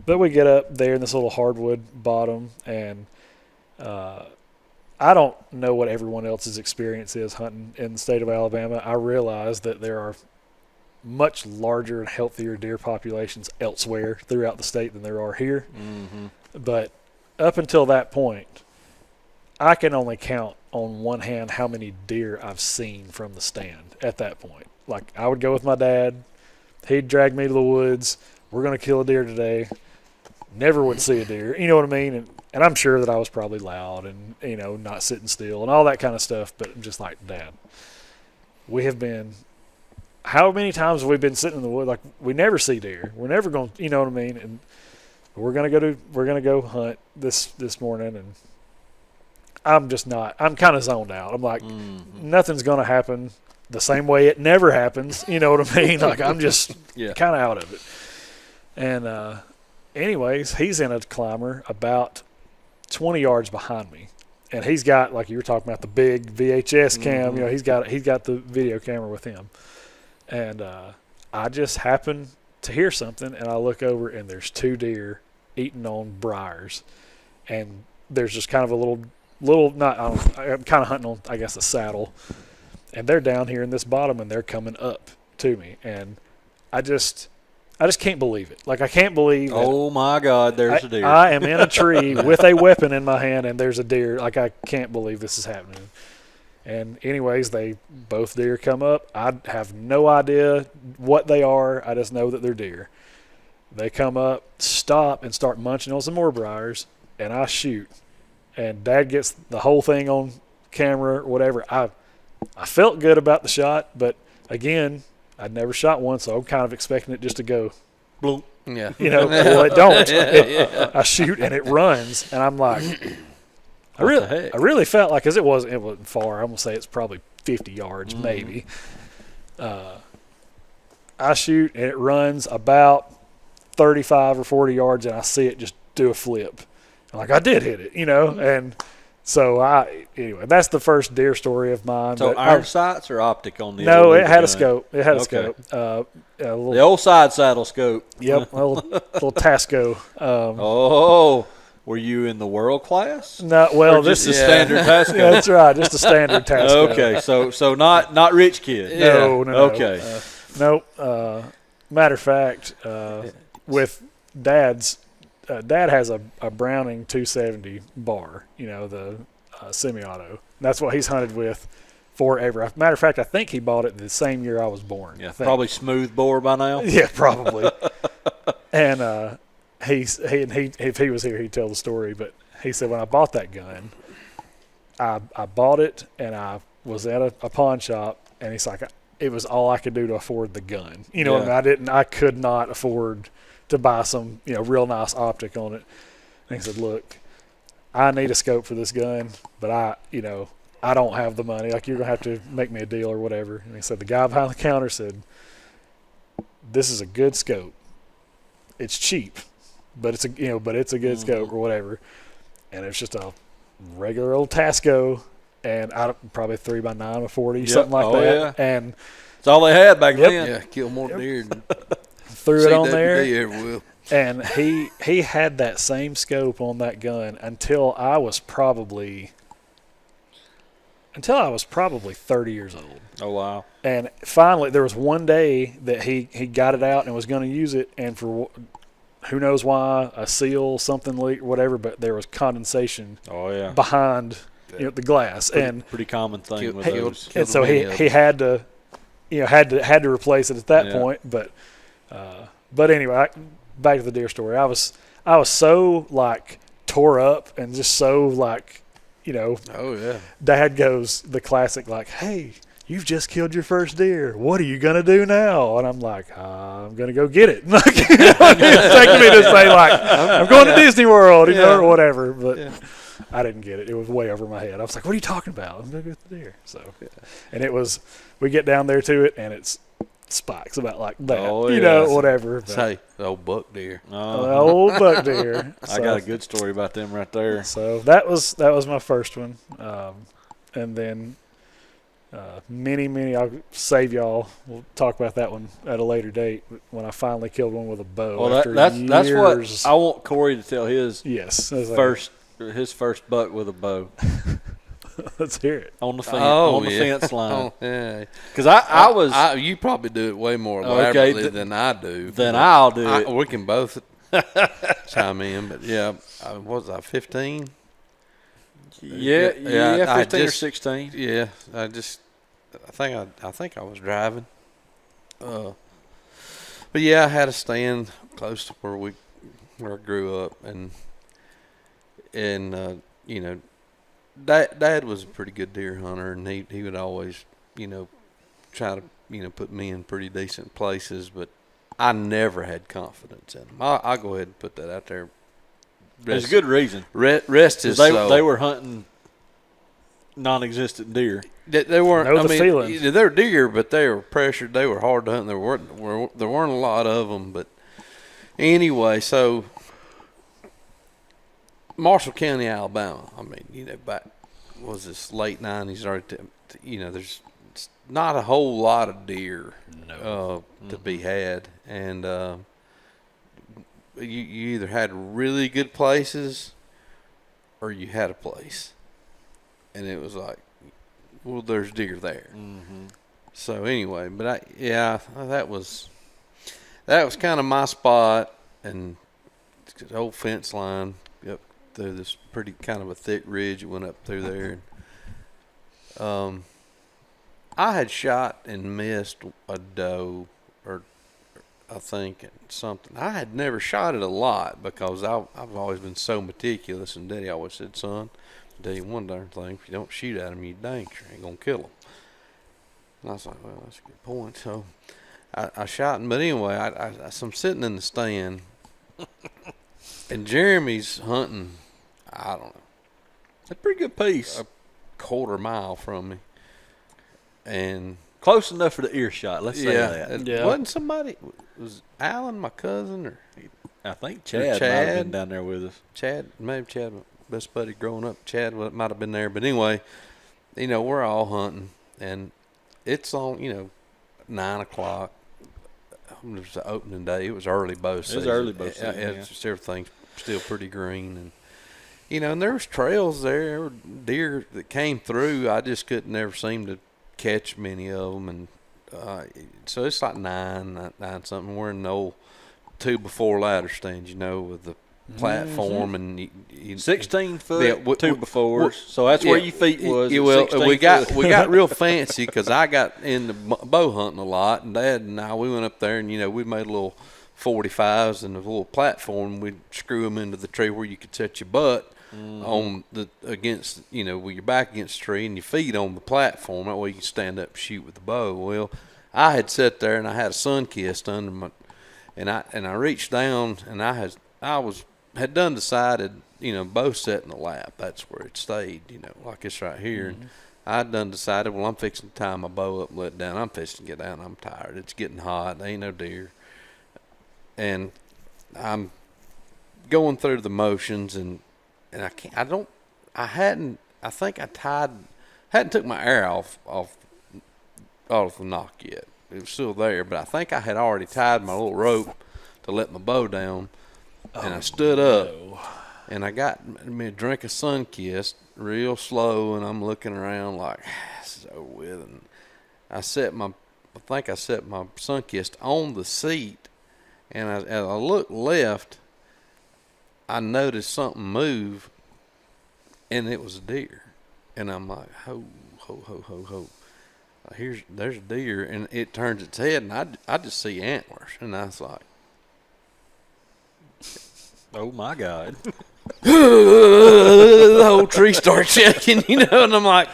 But we get up there in this little hardwood bottom, and I don't know what everyone else's experience is hunting in the state of Alabama. I realize that there are much larger and healthier deer populations elsewhere throughout the state than there are here. Mm-hmm. But up until that point, I can only count on one hand how many deer I've seen from the stand at that point. Like, I would go with my dad. He'd drag me to the woods. We're going to kill a deer today. Never would see a deer. You know what I mean? And I'm sure that I was probably loud and, not sitting still and all that kind of stuff. But I'm just like, Dad, we have been – how many times have we been sitting in the woods? Like, we never see deer. We're never going to – you know what I mean? And we're going to go hunt this morning, and I'm just not – I'm kind of zoned out. I'm like, nothing's going to happen the same way it never happens. You know what I mean? Like, I'm just kind of out of it. And anyways, he's in a climber about 20 yards behind me. And he's got, like you were talking about, the big VHS cam. He's got the video camera with him. And I just happened to hear something, and I look over, and there's 2 deer eating on briars. And there's just kind of a little I'm kind of hunting on, I guess, a saddle. And they're down here in this bottom, and they're coming up to me. And I just can't believe it. Like, I can't believe that. Oh, my God, there's a deer. I am in a tree with a weapon in my hand, and there's a deer. Like, I can't believe this is happening. And anyways, both deer come up. I have no idea what they are. I just know that they're deer. They come up, stop, and start munching on some more briars, and I shoot. And Dad gets the whole thing on camera or whatever. I felt good about the shot, but again, I'd never shot one, so I'm kind of expecting it just to go bloop. Yeah. Well, it don't. I shoot, and it runs, and I'm like, I really felt like, because it wasn't far. I'm going to say it's probably 50 yards, maybe. I shoot, and it runs about 35 or 40 yards, and I see it just do a flip. I'm like, I did hit it, and so anyway, that's the first deer story of mine. So iron sights or optic on the No, it had a scope. It had a scope. The old side saddle scope. Yep, a little Tasco. Were you in the world class? No, well, or this is is standard Tasco. Yeah, that's right, just a standard Tasco. Okay, so not rich kid. No. Okay. Nope. Matter of fact, with Dad's. Dad has a Browning 270 bar, the semi-auto. That's what he's hunted with forever. Matter of fact, I think he bought it the same year I was born. Yeah, probably smooth bore by now. Yeah, probably. And if he was here, he'd tell the story. But he said, when I bought that gun, I bought it, and I was at a pawn shop, and he's like, it was all I could do to afford the gun. You know what I mean? I could not afford to buy some, real nice optic on it. And he said, look, I need a scope for this gun, but I don't have the money. Like, you're going to have to make me a deal or whatever. And he said, the guy behind the counter said, this is a good scope. It's cheap, but it's a good scope or whatever. And it's just a regular old Tasco, and probably 3x9 or 40, something like that. Yeah. And it's all they had back then. Yeah, kill more deer. Threw it on there, will. and he had that same scope on that gun until I was probably 30 years old. Oh, wow. And finally, there was one day that he got it out and was going to use it, and for who knows why, a seal, something leaked, whatever, but there was condensation behind the glass. Pretty common thing with those. And so he had to had to replace it at that point, but anyway, back to the deer story. I was so like tore up and just so like, Oh yeah. Dad goes the classic like, hey, you've just killed your first deer. What are you gonna do now? And I'm like, I'm gonna go get it. Like, it's taking me to say like, I'm going to Disney World, or whatever. But I didn't get it. It was way over my head. I was like, what are you talking about? I'm gonna get the deer. So, and it was. We get down there to it, and it's spikes about like that, whatever. But, hey, the old buck deer. the old buck deer. I got a good story about them right there. So that was my first one, and then Many. I'll save y'all. We'll talk about that one at a later date when I finally killed one with a bow. Well, after that's what years. I want Corey to tell his Yes. I was like, his first buck with a bow let's hear it. on the fence yeah. fence line. Oh, yeah. Because I was you probably do it way more Okay, elaborately than I do. then but I'll do it. We can both chime in, but yeah, was I 15? Yeah, I 15 or just- 16. Yeah, I think I was driving. But yeah, I had a stand close to where I grew up, and you know, Dad was a pretty good deer hunter, and he would always, try to put me in pretty decent places, but I never had confidence in him. I'll go ahead and put that out there. There's a good reason. Rest his They soul. they were hunting non-existent deer. They weren't. Know I the mean, feelings. they're deer, but they were pressured. They were hard to hunt. There weren't a lot of them. But anyway, so Marshall County, Alabama. I mean, back was this late '90s, or there's not a whole lot of deer to be had, and you either had really good places or you had a place, and it was like, well, there's deer there. Mm-hmm. So anyway, but that was kind of my spot, and the old fence line up through this pretty kind of a thick ridge that went up through there. And, I had shot and missed a doe, or I think something. I had never shot it a lot because I've always been so meticulous, and Daddy always said, "Son, I'll tell you one darn thing: if you don't shoot at them, you dang sure ain't gonna kill them." And I was like, "Well, that's a good point." So I shot him, but anyway, so I'm sitting in the stand, and Jeremy's hunting. I don't know, A pretty good piece. a quarter mile from me, and Close enough for the earshot. Let's say that. it Yeah. wasn't somebody. Was Alan my cousin, or I think Chad might have Chad. been down there with us. Chad? Maybe Chad, my best buddy growing up. Chad might have been there, but anyway, we're all hunting, and it's on 9 o'clock. It was the opening day. It was early bow season. early bow season, It's just everything's still pretty green, and and there was trails there. There were deer that came through. I just couldn't ever seem to catch many of them, and so it's like nine something. We're in the old 2x4 ladder stand, with the platform, and you 16 foot, Yeah, two befores. So that's where your feet was. Yeah, at well, 16 we got foot. real fancy because I got into bow hunting a lot, and Dad and I, we went up there, and we made little 45s and a little platform. We'd screw them into the tree where you could set your butt on the against, with your back against the tree and your feet on the platform. That way you can stand up and shoot with the bow. Well, I had sat there and I had a sun kissed under my, and I reached down and I had done decided, bow set in the lap. That's where it stayed, like it's right here. And I'd done decided, well, I'm fixing to tie my bow up and let it down. I'm fixing to get down. I'm tired. It's getting hot. There ain't no deer. And I'm going through the motions, and I hadn't took my air off the knock yet. It was still there, but I think I had already tied my little rope to let my bow down, and I stood up, and I got me a drink of Sunkist real slow, and I'm looking around like, this is over with, and I think I set my Sunkist on the seat, and as I looked left, I noticed something move, and it was a deer. And I'm like, ho, ho, ho, ho, ho. There's a deer, and it turns its head, and I just see antlers. And I was like, Oh, my God. the whole tree starts shaking, and I'm like,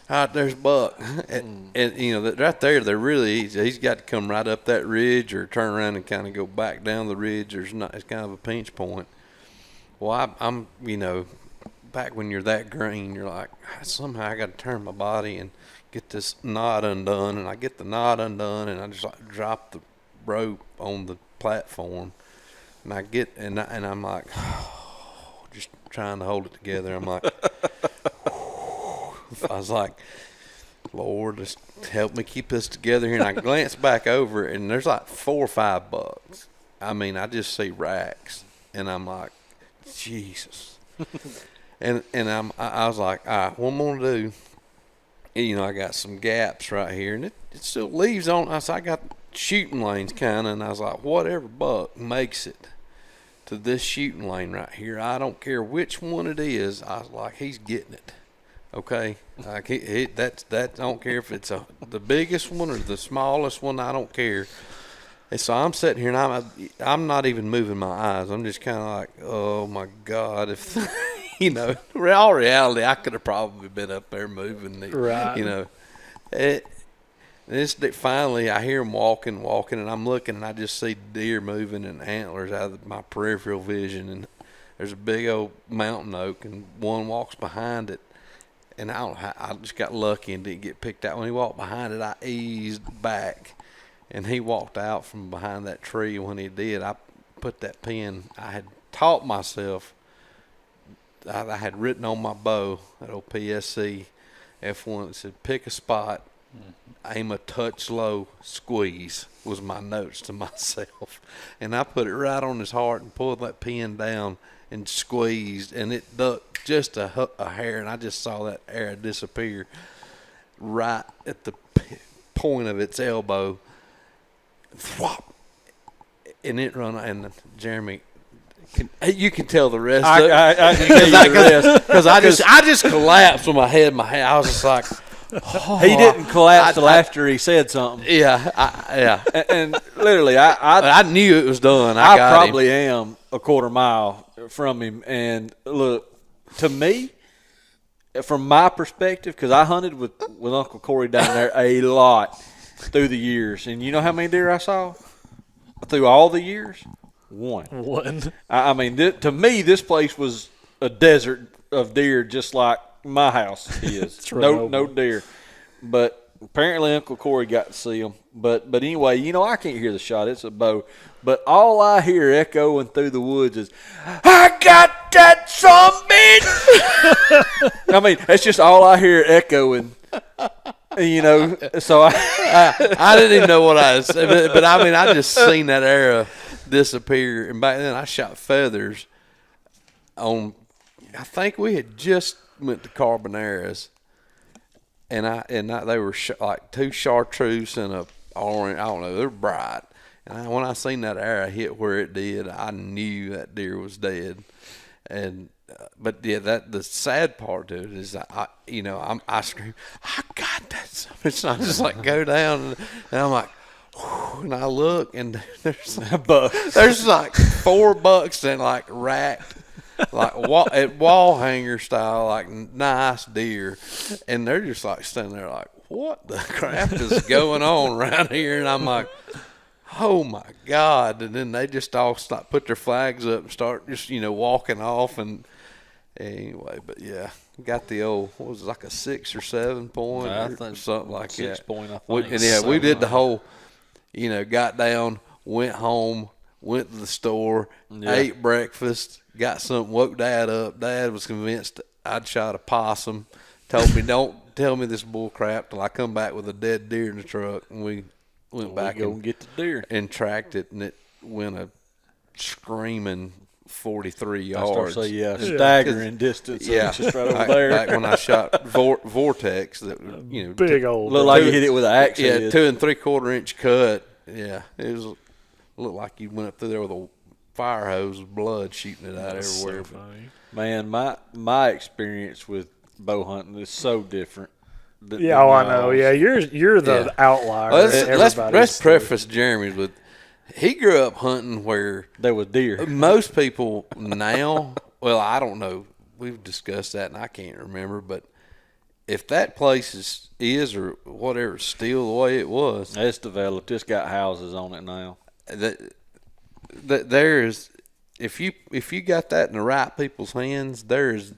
all right, there's Buck. And that right there, they're really easy. He's got to come right up that ridge or turn around and kind of go back down the ridge. It's kind of a pinch point. Well, I'm back when you're that green, you're like, somehow I got to turn my body and get this knot undone. And I get the knot undone, and I just like drop the rope on the platform. And I'm like, just trying to hold it together. I'm like, I was like, Lord, just help me keep this together here. And I glance back over, and there's like 4 or 5 bucks. I mean, I just see racks, and I'm like, Jesus. and I was like, all right, what I'm gonna do? And, I got some gaps right here, and it still leaves on. I got shooting lanes kind of, and I was like, whatever buck makes it to this shooting lane right here, I don't care which one it is. I was like, he's getting it. Okay, like that. I don't care if it's the biggest one or the smallest one. I don't care. And so I'm sitting here, and I'm not even moving my eyes. I'm just kind of like, oh my God, if all reality, I could have probably been up there moving. Right. Finally, I hear him walking, and I'm looking, and I just see deer moving and antlers out of my peripheral vision. And there's a big old mountain oak, and one walks behind it. And I don't know how, I just got lucky and didn't get picked out. When he walked behind it, I eased back, and he walked out from behind that tree. When he did, I put that pin. I had taught myself. I had written on my bow, that old PSC F1, that said, pick a spot, aim a touch low, squeeze, was my notes to myself. And I put it right on his heart and pulled that pin down and squeezed, and it ducked just a hair, and I just saw that arrow disappear right at the point of its elbow. Thwop! And it run, and Jeremy, you can tell the rest. Because I just collapsed with my head in my hand. I was just like, oh, he didn't collapse till after he said something. Yeah, and literally, I knew it was done. I probably am a quarter mile from him. And look, to me, from my perspective, because I hunted with Uncle Corey down there a lot through the years, and you know how many deer I saw through all the years? One. I mean, to me, this place was a desert of deer, just like my house is. No deer. But apparently Uncle Corey got to see them. But anyway, I can't hear the shot. It's a bow. But all I hear echoing through the woods is, I got that son bitch! I mean, that's just all I hear echoing. So I didn't even know what I was saying. But I mean, I just seen that arrow disappear. And back then I shot feathers on, I think we had just went to Carboneras, and they were like 2 chartreuse and a orange. I don't know, they're bright. And when I seen that arrow hit where it did, I knew that deer was dead. And but yeah, the sad part to it is I scream, I got that. It's not just like go down, and I'm like, whew, and I look, and there's like 4 bucks and like racked. Like wall hanger style, like nice deer, and they're just like standing there like, what the crap is going on around here? And I'm like, oh my God! And then they just all put their flags up and start just walking off. And anyway, but yeah, got the old, what was it, like a 6 or 7 point, or something like 6 that. point, I think. We did the whole, got down, went home, went to the store, ate breakfast. Got something, woke Dad up. Dad was convinced I'd shot a possum. Told me, don't tell me this bull crap till I come back with a dead deer in the truck. And we went back and get the deer and tracked it, and it went a screaming 43 yards. Staggering distance. Yeah, just right over there. Back when I shot Vortex, that big old. Looked like you hit it with an axe. Yeah, 2 3/4 inch cut. Yeah, it looked like you went up through there with a fire hose of blood shooting it out everywhere. So funny. Man, my experience with bow hunting is so different. I know. Yeah, you're the outlier. Let's preface Jeremy with, he grew up hunting where there was deer. Most people now, well, I don't know. We've discussed that, and I can't remember. But if that place is or whatever, still the way it was, it's developed. It's got houses on it now. There's, if you got that in the right people's hands, there's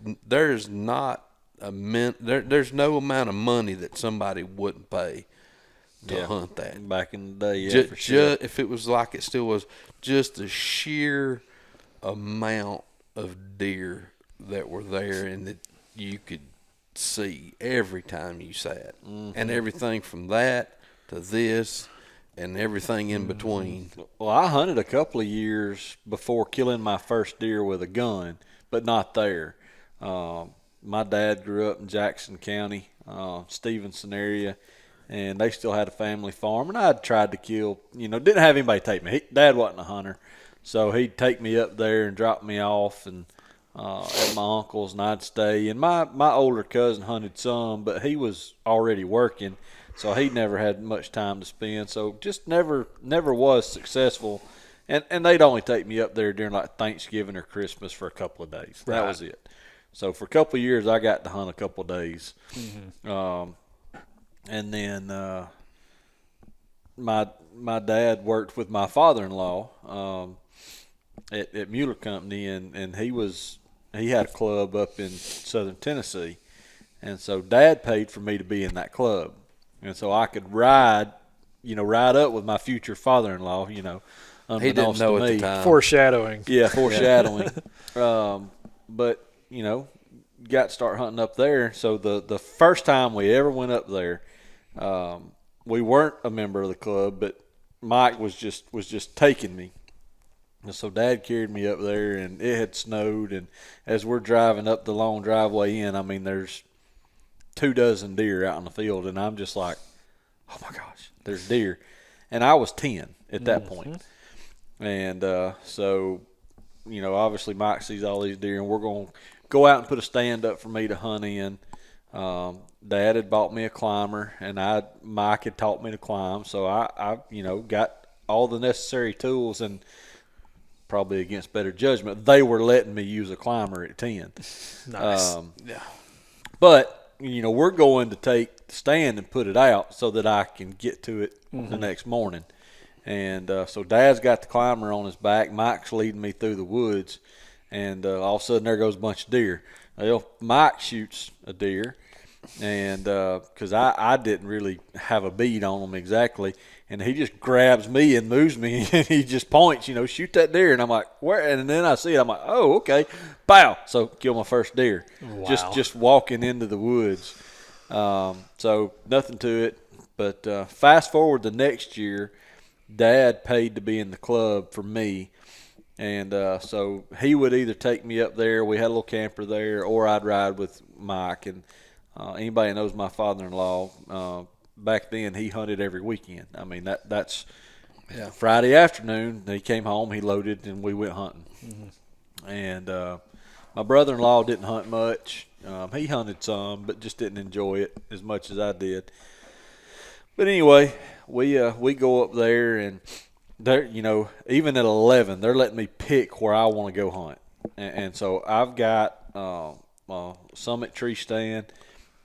not there's no amount of money that somebody wouldn't pay to hunt that. Back in the day, for sure. If it was like it still was, just the sheer amount of deer that were there, and that you could see every time you sat, and everything from that to this, and everything in between. Well, I hunted a couple of years before killing my first deer with a gun, but not there. My dad grew up in Jackson County, Stevenson area, and they still had a family farm. And I'd tried to kill, didn't have anybody take me. Dad wasn't a hunter, so he'd take me up there and drop me off and at my uncle's, and I'd stay. And my older cousin hunted some, but he was already working, so he never had much time to spend. So just never was successful. And they'd only take me up there during like Thanksgiving or Christmas for a couple of days. That was it. So for a couple of years, I got to hunt a couple of days. And then my dad worked with my father-in-law at Mueller Company, and he had a club up in Southern Tennessee, and so Dad paid for me to be in that club, and so I could ride up with my future father-in-law. He didn't Unbeknownst know to at the me. time. Foreshadowing. Yeah, foreshadowing. But got to start hunting up there. So the first time we ever went up there, we weren't a member of the club, but Mike was just taking me. And so Dad carried me up there, and it had snowed. And as we're driving up the long driveway in, I mean, there's 24 deer out in the field, and I'm just like, oh my gosh, there's deer. And I was 10 at that point. And so, obviously Mike sees all these deer, and we're going to go out and put a stand up for me to hunt in. Dad had bought me a climber, and Mike had taught me to climb. So I got all the necessary tools, and probably against better judgment, they were letting me use a climber at 10. Nice. Yeah. But, we're going to take the stand and put it out so that I can get to it the next morning. And so Dad's got the climber on his back. Mike's leading me through the woods. And all of a sudden, there goes a bunch of deer. Well, Mike shoots a deer, and because I didn't really have a bead on him exactly, and he just grabs me and moves me, and he just points, shoot that deer. And I'm like, where? And then I see it. I'm like, oh, okay. Bow. So kill my first deer. Wow. Just walking into the woods. So nothing to it. But fast forward the next year, Dad paid to be in the club for me. And so he would either take me up there, we had a little camper there, or I'd ride with Mike. And anybody that knows my father-in-law, back then he hunted every weekend. I mean, that's Friday afternoon, he came home, he loaded, and we went hunting. And my brother-in-law didn't hunt much. He hunted some, but just didn't enjoy it as much as I did. But anyway, we go up there, and they're, even at 11, they're letting me pick where I want to go hunt. And so I've got Summit Tree Stand,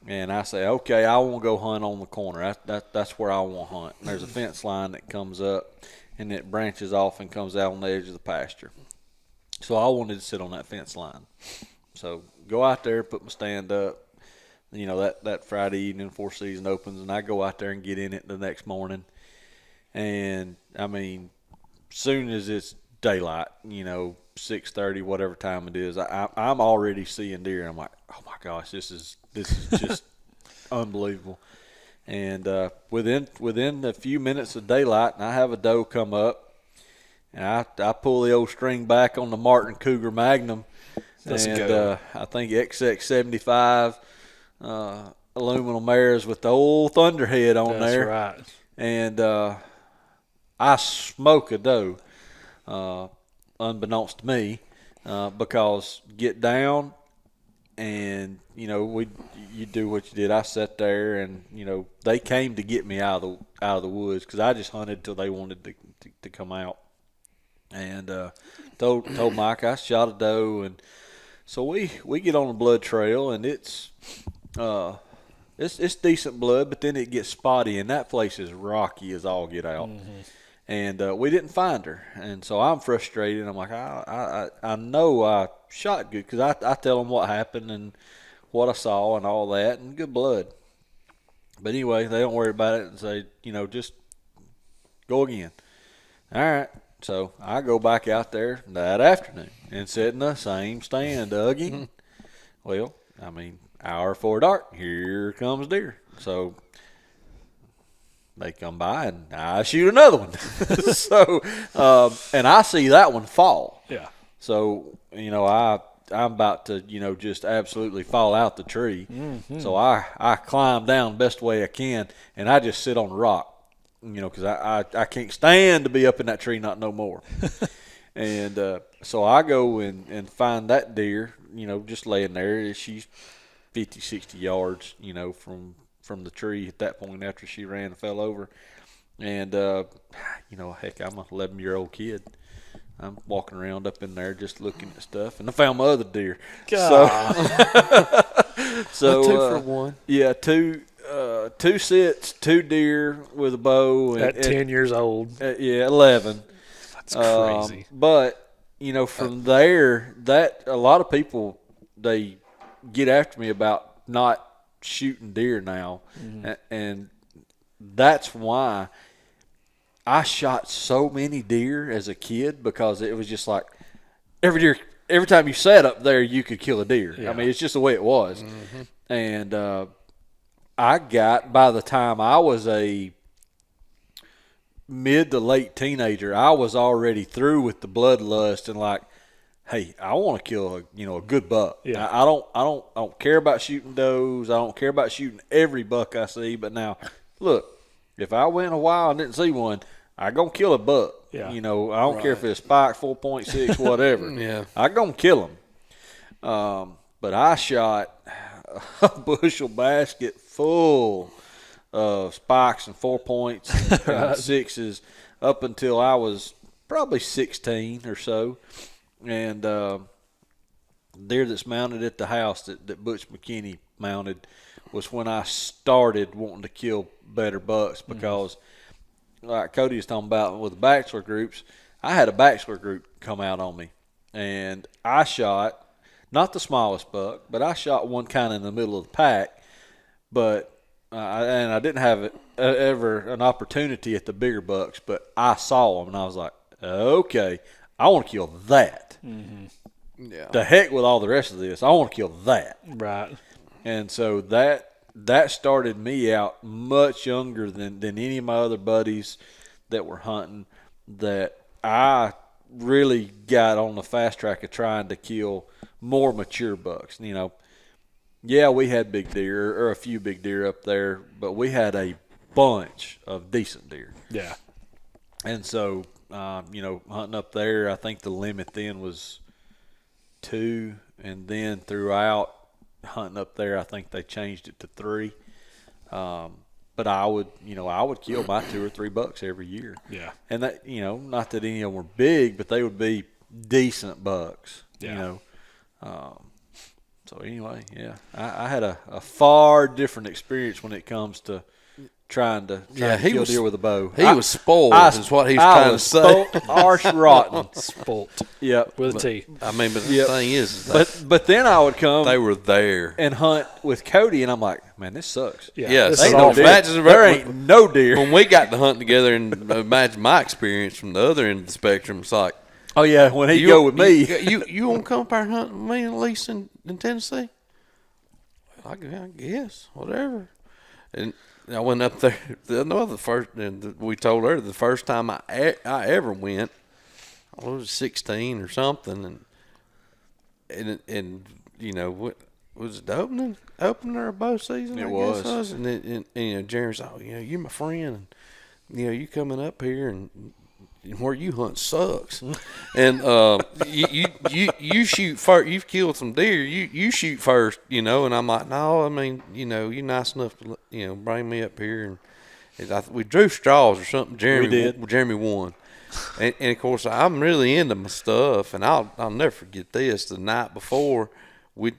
and I say, okay, I want to go hunt on the corner. That's where I want to hunt. And there's a fence line that comes up, and it branches off and comes out on the edge of the pasture. So I wanted to sit on that fence line. So go out there, put my stand up, that Friday evening before season opens, and I go out there and get in it the next morning. And, I mean, soon as it's daylight, 6:30, whatever time it is, I'm already seeing deer. And I'm like, oh, my gosh, this is just unbelievable. And within a few minutes of daylight, and I have a doe come up, and I pull the old string back on the Martin Cougar Magnum. Let's and go. I think XX75 aluminum mirrors with the old Thunderhead on there. That's right. And I smoke a doe, unbeknownst to me, because get down, and you do what you did. I sat there, and they came to get me out of the woods because I just hunted till they wanted to come out. And told Mike I shot a doe, and so we get on the blood trail, and it's decent blood, but then it gets spotty, and that place is rocky as all get out. And we didn't find her, and so I'm frustrated. I'm like, I know I shot good because I tell them what happened and what I saw and all that, and good blood. But anyway, they don't worry about it and say, just go again. All right. So I go back out there that afternoon and sit in the same stand, Dougie. Well, I mean, hour before dark, here comes deer. So they come by and I shoot another one. So, and I see that one fall. Yeah. So, I'm about to, just absolutely fall out the tree. Mm-hmm. So I climb down best way I can, and I just sit on the rock, because I can't stand to be up in that tree not no more. And so I go and find that deer, just laying there. She's 50, 60 yards, from the tree at that point after she ran and fell over. And, heck, I'm an 11-year-old kid. I'm walking around up in there just looking at stuff, and I found my other deer. So 2 for 1. Yeah, two sits, 2 deer with a bow. At 10 years old. 11. That's crazy. But, from there, that a lot of people, they get after me about not shooting deer now. Mm-hmm. And that's why I shot so many deer as a kid, because it was just like every time you sat up there, you could kill a deer. Yeah. I mean, it's just the way it was. Mm-hmm. And by the time I was a mid to late teenager, I was already through with the bloodlust and like, hey, I want to kill a good buck. Yeah. I don't care about shooting does. I don't care about shooting every buck I see. But now, look, if I went a while and didn't see one, I gonna kill a buck. Yeah. I don't care if it's spike 4.6, whatever. Yeah. I gonna kill him. But I shot a bushel basket full of spikes and 4 points and 6s up until I was probably 16 or so. And deer that's mounted at the house that Butch McKinney mounted was when I started wanting to kill better bucks, because like Cody was talking about with the bachelor groups, I had a bachelor group come out on me, and I shot not the smallest buck, but I shot one kind of in the middle of the pack, but and I didn't have ever an opportunity at the bigger bucks, but I saw them and I was like, okay, I want to kill that. Mm-hmm. Yeah. The heck with all the rest of this. I want to kill that. Right. And so that started me out much younger than any of my other buddies that were hunting, that I really got on the fast track of trying to kill more mature bucks. Yeah, we had big deer or a few big deer up there, but we had a bunch of decent deer. Yeah. And so, hunting up there, I think the limit then was 2, and then throughout hunting up there, I think they changed it to 3. But I would kill my 2 or 3 bucks every year. Yeah. And that, not that any of them were big, but they would be decent bucks. Yeah. So anyway, yeah, I had a far different experience when it comes to trying to kill deer with a bow. He was spoiled, is what he was trying to say. Spoilt, arse rotten. Spoilt. Yep. With a T. I mean, but the thing is but then I would come. They were there and hunt with Cody, and I'm like, man, this sucks. Yeah. Yes. Ain't no deer. There ain't no deer. When we got to hunt together, and imagine my experience from the other end of the spectrum, it's like, oh yeah, when he go with me, you want to come up here and hunt with me at least in Tennessee? I guess whatever. And I went up there. We told her the first time I ever went, I was 16 or something, and what was it, the opening of bow season? It I was. guess it was. And Jeremy's, you're my friend, and you coming up here and where you hunt sucks, and you shoot first. You've killed some deer. You shoot first, and I'm like, no, I mean, you're nice enough to bring me up here, and we drew straws or something. Jeremy won, and of course I'm really into my stuff, and I'll never forget this. The night before, we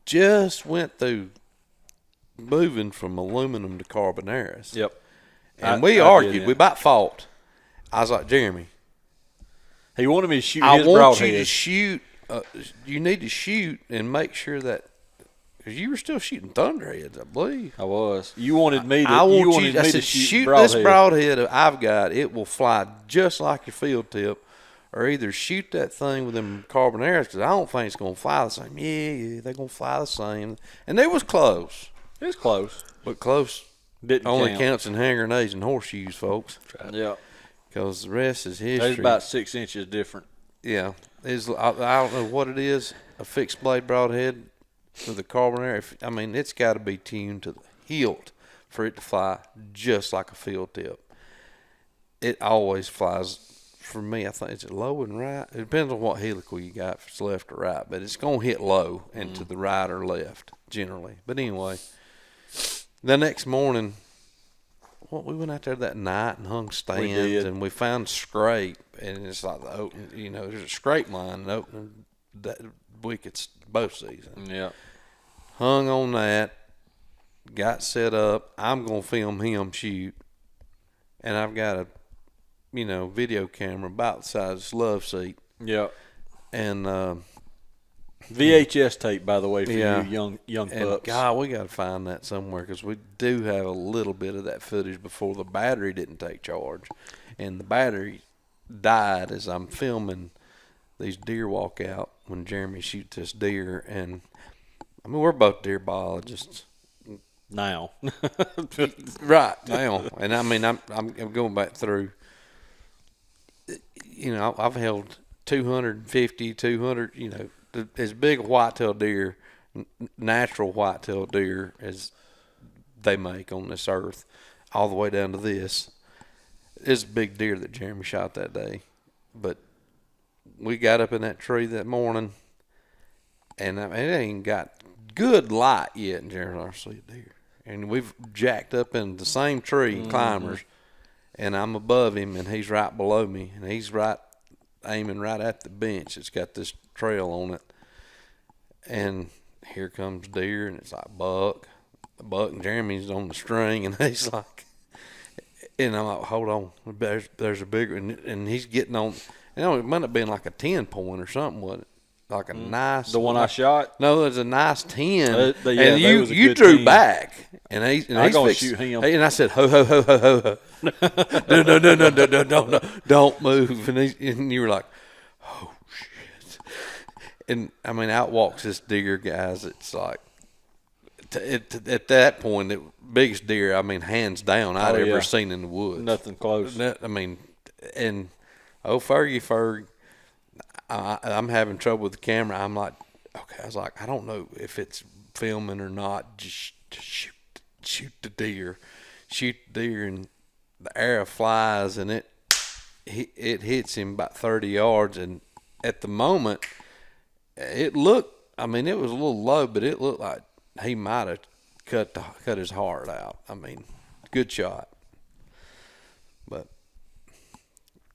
just went through moving from aluminum to carbonaris. Yep, and we argued. We about fought. I was like, Jeremy, he wanted me to shoot his broadhead. I want you to shoot. You need to shoot and make sure that, because you were still shooting thunderheads, I believe. I was. You wanted me to. I want you to shoot this broadhead I've got. It will fly just like your field tip, or either shoot that thing with them carbon arrows, because I don't think it's going to fly the same. Yeah, they're going to fly the same. And they was close. It was close. But close Didn't only count. counts in hand grenades and horseshoes, folks. Yeah. Because the rest is history. There's about 6 inches different. Yeah. I don't know what it is, a fixed blade broadhead with a carbon arrow. I mean, it's got to be tuned to the hilt for it to fly just like a field tip. It always flies. For me, I think, is it low and right? It depends on what helical you got, if it's left or right. But it's going to hit low and to the right or left, generally. But anyway, the next morning, we went out there that night and hung stands, and we found scrape. And it's like the open, there's a scrape line that opened that wickets both seasons. Yeah. Hung on that, got set up. I'm going to film him shoot. And I've got a video camera about the size of this love seat. Yeah. And VHS tape, by the way, for yeah. you young and pups. God, we got to find that somewhere, because we do have a little bit of that footage before the battery didn't take charge. And the battery died as I'm filming these deer walk out when Jeremy shoots this deer. And, I mean, we're both deer biologists. Now. Right, now. And, I mean, I'm going back through. I've held 250, 200, as big a whitetail deer, natural whitetail deer as they make on this earth, all the way down to this. It's a big deer that Jeremy shot that day. But we got up in that tree that morning, and it ain't got good light yet, and Jeremy's like, I see a deer. And we've jacked up in the same tree, climbers, and I'm above him, and he's right below me, and he's aiming right at the bench. It's got this trail on it, and here comes deer, and it's like buck, and Jeremy's on the string, and he's like, and I'm like, hold on, there's a bigger, and he's getting on. It might have been like a 10-point or something, wasn't it? Like a nice. The one I shot? No, it was a nice 10. And you drew back, and he's gonna fixed, shoot him. And I said, ho, ho, ho, ho, ho, ho. No, don't move. And you were like, oh, shit. And, I mean, out walks this deer, guys. It's like, at that point, the biggest deer, I mean, hands down, I'd ever seen in the woods. Nothing close. I mean, and, Fergie, I'm having trouble with the camera. I'm like, okay. I was like, I don't know if it's filming or not. Just shoot the deer. Shoot the deer, and the arrow flies, and it hits him about 30 yards. And at the moment, it looked, I mean, it was a little low, but it looked like he might have cut his heart out. I mean, good shot. But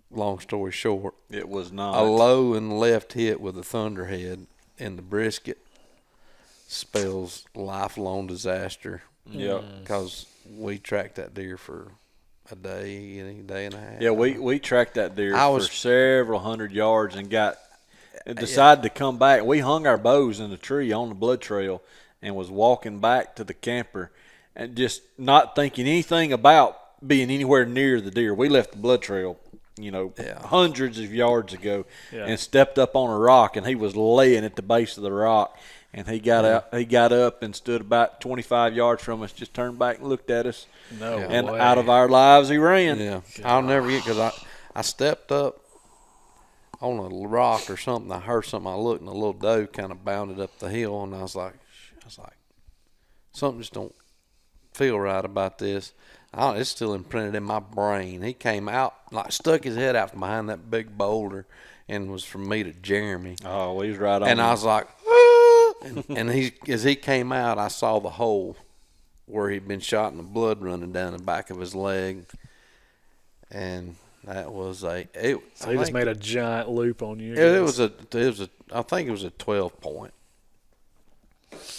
long story short, it was not. A low and left hit with a thunderhead in the brisket spells lifelong disaster. Yeah. Because we tracked that deer for a day and a half. Yeah, we tracked that deer for several hundred yards and decided to come back. We hung our bows in the tree on the blood trail and was walking back to the camper and just not thinking anything about being anywhere near the deer. We left the blood trail, hundreds of yards ago, and stepped up on a rock, and he was laying at the base of the rock. And he got out. He got up and stood about 25 yards from us. Just turned back and looked at us. And way. out of our lives he ran. Yeah, I'll never get, because I stepped up on a rock or something. I heard something. I looked, and a little doe kind of bounded up the hill, and I was like, something just don't feel right about this. It's still imprinted in my brain. He came out, like stuck his head out from behind that big boulder, and was from me to Jeremy. Oh, he's right on. And I was like, and as he came out, I saw the hole where he'd been shot and the blood running down the back of his leg. And that was so he just made a giant loop on you. I think it was a 12-point.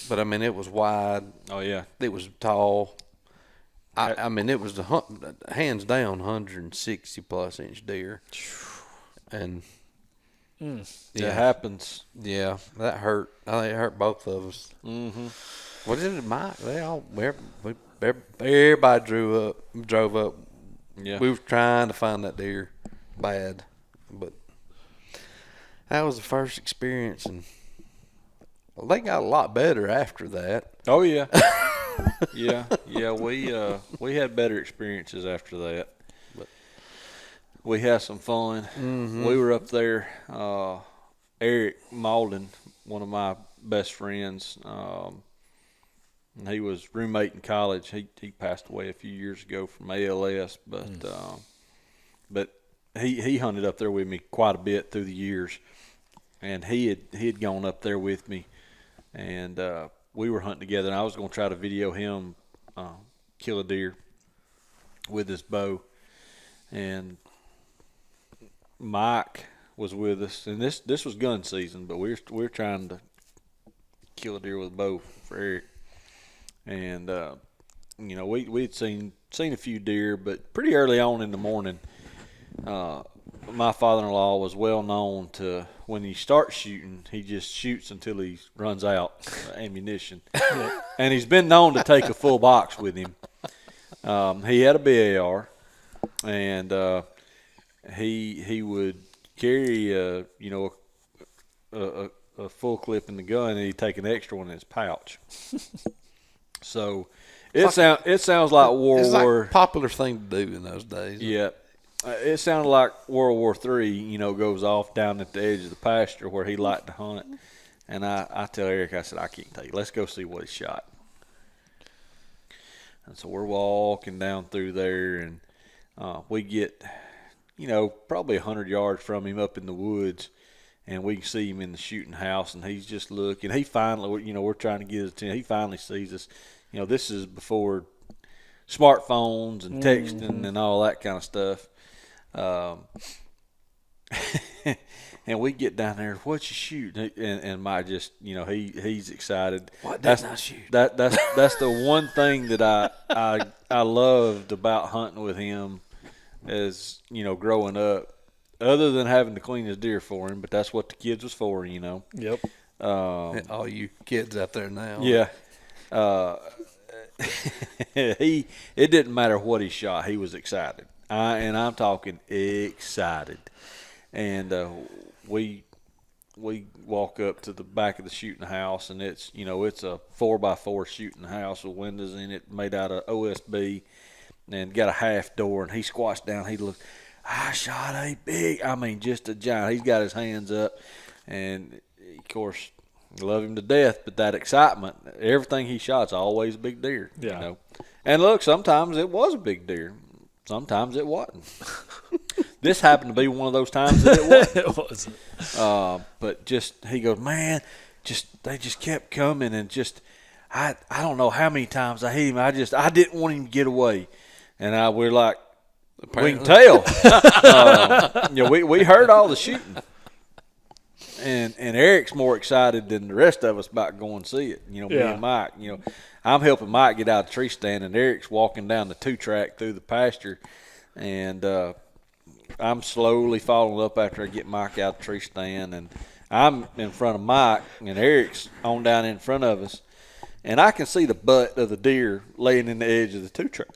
But I mean, it was wide. Oh yeah. It was tall. I mean, it was hands down 160 plus inch deer. And it happens. Yeah, that hurt. I think it hurt both of us. Mm-hmm. What did it, Mike? Everybody drove up. Yeah. We were trying to find that deer bad, but That was the first experience, and they got a lot better after that. Oh yeah, yeah. We had better experiences after that. But we had some fun. Mm-hmm. We were up there. Eric Malden, one of my best friends, and he was roommate in college. He passed away a few years ago from ALS, but he hunted up there with me quite a bit through the years, and he had gone up there with me, and we were hunting together. And I was going to try to video him kill a deer with his bow, and Mike was with us, and this was gun season, but we were trying to kill a deer with a bow for Eric, and we'd seen a few deer, but pretty early on in the morning, my father-in-law was well known to, when he starts shooting, he just shoots until he runs out of ammunition, and he's been known to take a full box with him. He had a BAR, and he would carry a full clip in the gun, and he'd take an extra one in his pouch. So it sounds like It's like War. a popular thing to do in those days. Yeah, it sounded like World War III. Goes off down at the edge of the pasture where he liked to hunt. And I tell Eric, I said, I can't take it. Let's go see what he shot. And so we're walking down through there, and we get, probably 100 yards from him up in the woods, and we can see him in the shooting house, and he's just looking. He finally, we're trying to get his attention. He finally sees us. This is before smartphones and texting and all that kind of stuff. And we get down there, what you shoot? And Mike just, he's excited. What did I shoot? That's the one thing that I loved about hunting with him, as growing up. Other than having to clean his deer for him, but that's what the kids was for, Yep. All you kids out there now. Yeah. It didn't matter what he shot. He was excited. I'm talking excited. And we walk up to the back of the shooting house, and it's a 4x4 shooting house with windows in it, made out of OSB, and got a half door. And he squats down. He looks. I shot a big. Just a giant. He's got his hands up, and of course, love him to death. But that excitement, everything he shot's always a big deer. Yeah. And look, sometimes it was a big deer. Sometimes it wasn't. This happened to be one of those times that it wasn't. It wasn't. But just, he goes, man, they just kept coming, and I don't know how many times I hit him. I didn't want him to get away. And we're like, apparently. We can tell. We heard all the shooting. And Eric's more excited than the rest of us about going to see it. Me and Mike. I'm helping Mike get out of the tree stand, and Eric's walking down the 2-track through the pasture, and I'm slowly following up after I get Mike out of the tree stand, and I'm in front of Mike, and Eric's on down in front of us, and I can see the butt of the deer laying in the edge of the 2-track.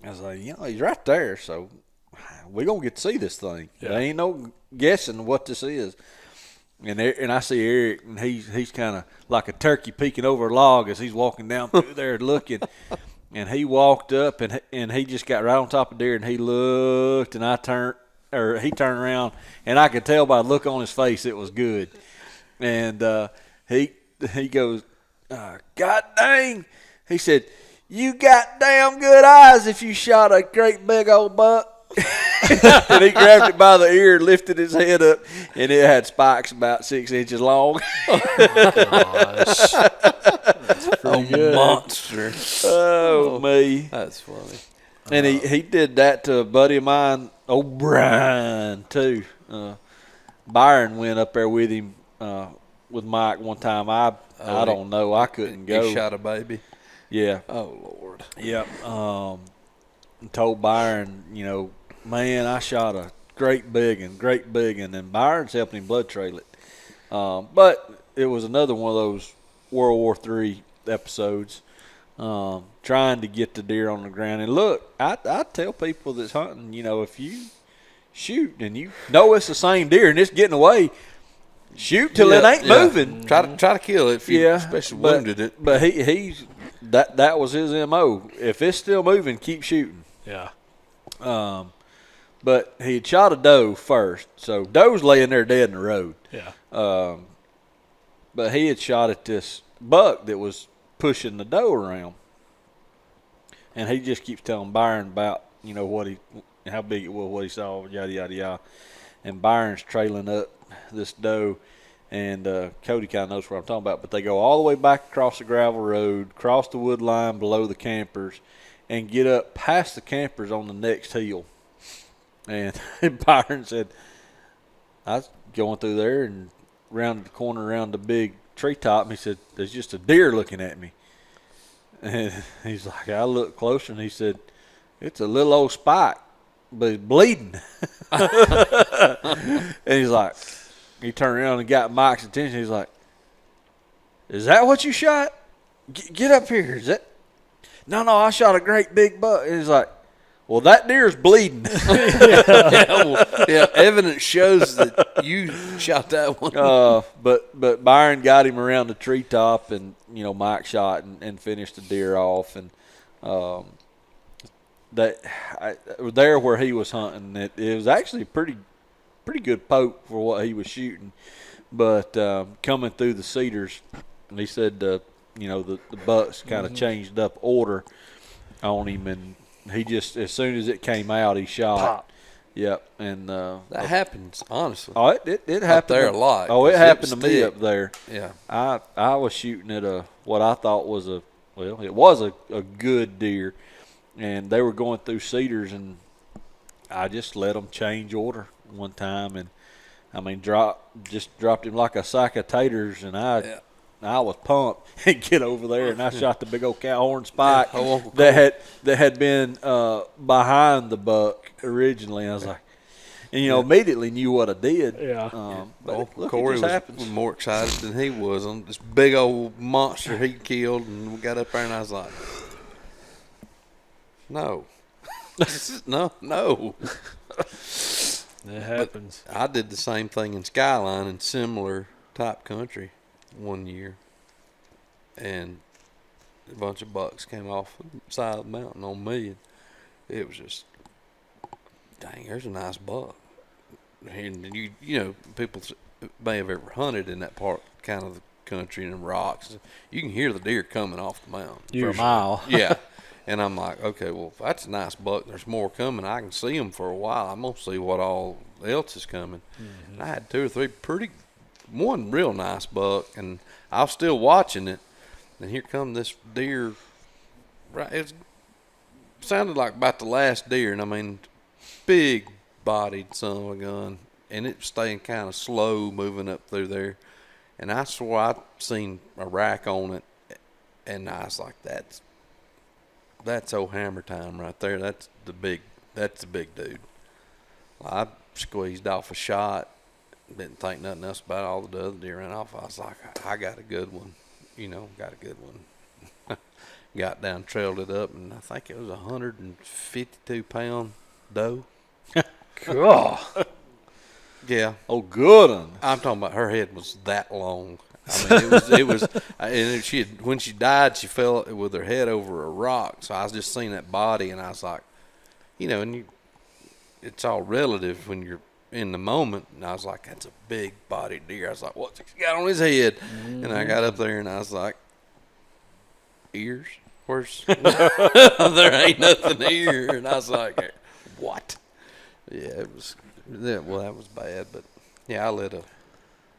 I was like, he's right there, so we're going to get to see this thing. Yeah. There ain't no guessing what this is. And I see Eric, and he's kind of like a turkey peeking over a log as he's walking down through there looking. And he walked up, and he just got right on top of deer, and he looked, and he turned around, and I could tell by the look on his face it was good. And he goes, God dang. He said, you got damn good eyes if you shot a great big old buck. And he grabbed it by the ear, lifted his head up, and it had spikes about 6 inches long. Gosh. That's pretty good. Monster. Oh, me. That's funny. And he did that to a buddy of mine, O'Brien, too. Byron went up there with him with Mike one time. I don't know. I couldn't go. He shot a baby. Yeah. Oh, Lord. Yep. Told Byron, man, I shot a great big one, and Byron's helping him blood trail it. But it was another one of those World War III episodes, trying to get the deer on the ground. And look, I tell people that's hunting, if you shoot, and you know it's the same deer and it's getting away. Shoot till it ain't moving. Try to kill it if you especially wounded it. But he's that was his MO. If it's still moving, keep shooting. Yeah. But he had shot a doe first, so doe's laying there dead in the road. Yeah. But he had shot at this buck that was pushing the doe around, and he just keeps telling Byron about how big it was, what he saw, yada yada yada. And Byron's trailing up this doe, and Cody kind of knows what I'm talking about. But they go all the way back across the gravel road, cross the wood line below the campers, and get up past the campers on the next hill. And Byron said, I was going through there and rounded the corner around the big treetop, and he said, there's just a deer looking at me. And he's like, I looked closer, and he said, it's a little old spike, but it's bleeding. And he's like, he turned around and got Mike's attention. He's like, is that what you shot? Get up here. Is that? No, I shot a great big buck. And he's like, well, that deer's bleeding. Evidence shows that you shot that one. But Byron got him around the treetop, and Mike shot and finished the deer off. And there where he was hunting, it was actually pretty good poke for what he was shooting. But coming through the cedars, he said the bucks kind of changed up order on him, and he just, as soon as it came out, he shot. Pop. Yep, and that happens, honestly. Oh, it happened up there a lot. Oh, it happened to me up there. Yeah, I was shooting at what I thought was it was a good deer, and they were going through cedars, and I just let them change order one time, and I mean dropped him like a sack of taters, and I was pumped and get over there, and I shot the big old cow horn spike that had been behind the buck originally. And I was like, and immediately knew what I did. Yeah. But look, Corey it just happens. was more excited than he was on this big old monster he killed, and we got up there, and I was like, no. No. It happens. But I did the same thing in Skyline in similar type country one year, and a bunch of bucks came off the side of the mountain on me, and it was just, dang, there's a nice buck. And people may have ever hunted in that part kind of the country and rocks. You can hear the deer coming off the mountain For a mile. Yeah. And I'm like, okay, well, if that's a nice buck, there's more coming. I can see them for a while. I'm going to see what all else is coming. Mm-hmm. I had 2 or 3 one real nice buck, and I was still watching it. And here come this deer. Right, it sounded like about the last deer, and I mean, big-bodied son of a gun. And it was staying kind of slow moving up through there. And I swore I'd seen a rack on it, and I was like, that's old Hammer Time right there. That's the big dude. I squeezed off a shot, didn't think nothing else about it. All the other deer ran off. I was like, I got a good one. Got a good one. Got down, trailed it up, and I think it was 152-pound doe. God. Yeah. Oh, good one. I'm talking about her head was that long. I mean, it was, and when she died, she fell with her head over a rock. So I was just seeing that body, and I was like, it's all relative when you're in the moment. And I was like, that's a big bodied deer. I was like, what's he got on his head? Mm-hmm. And I got up there, and I was like, ears? Where's? There ain't nothing here. And I was like, what? Yeah, it was. Yeah, well, that was bad, but yeah, I let a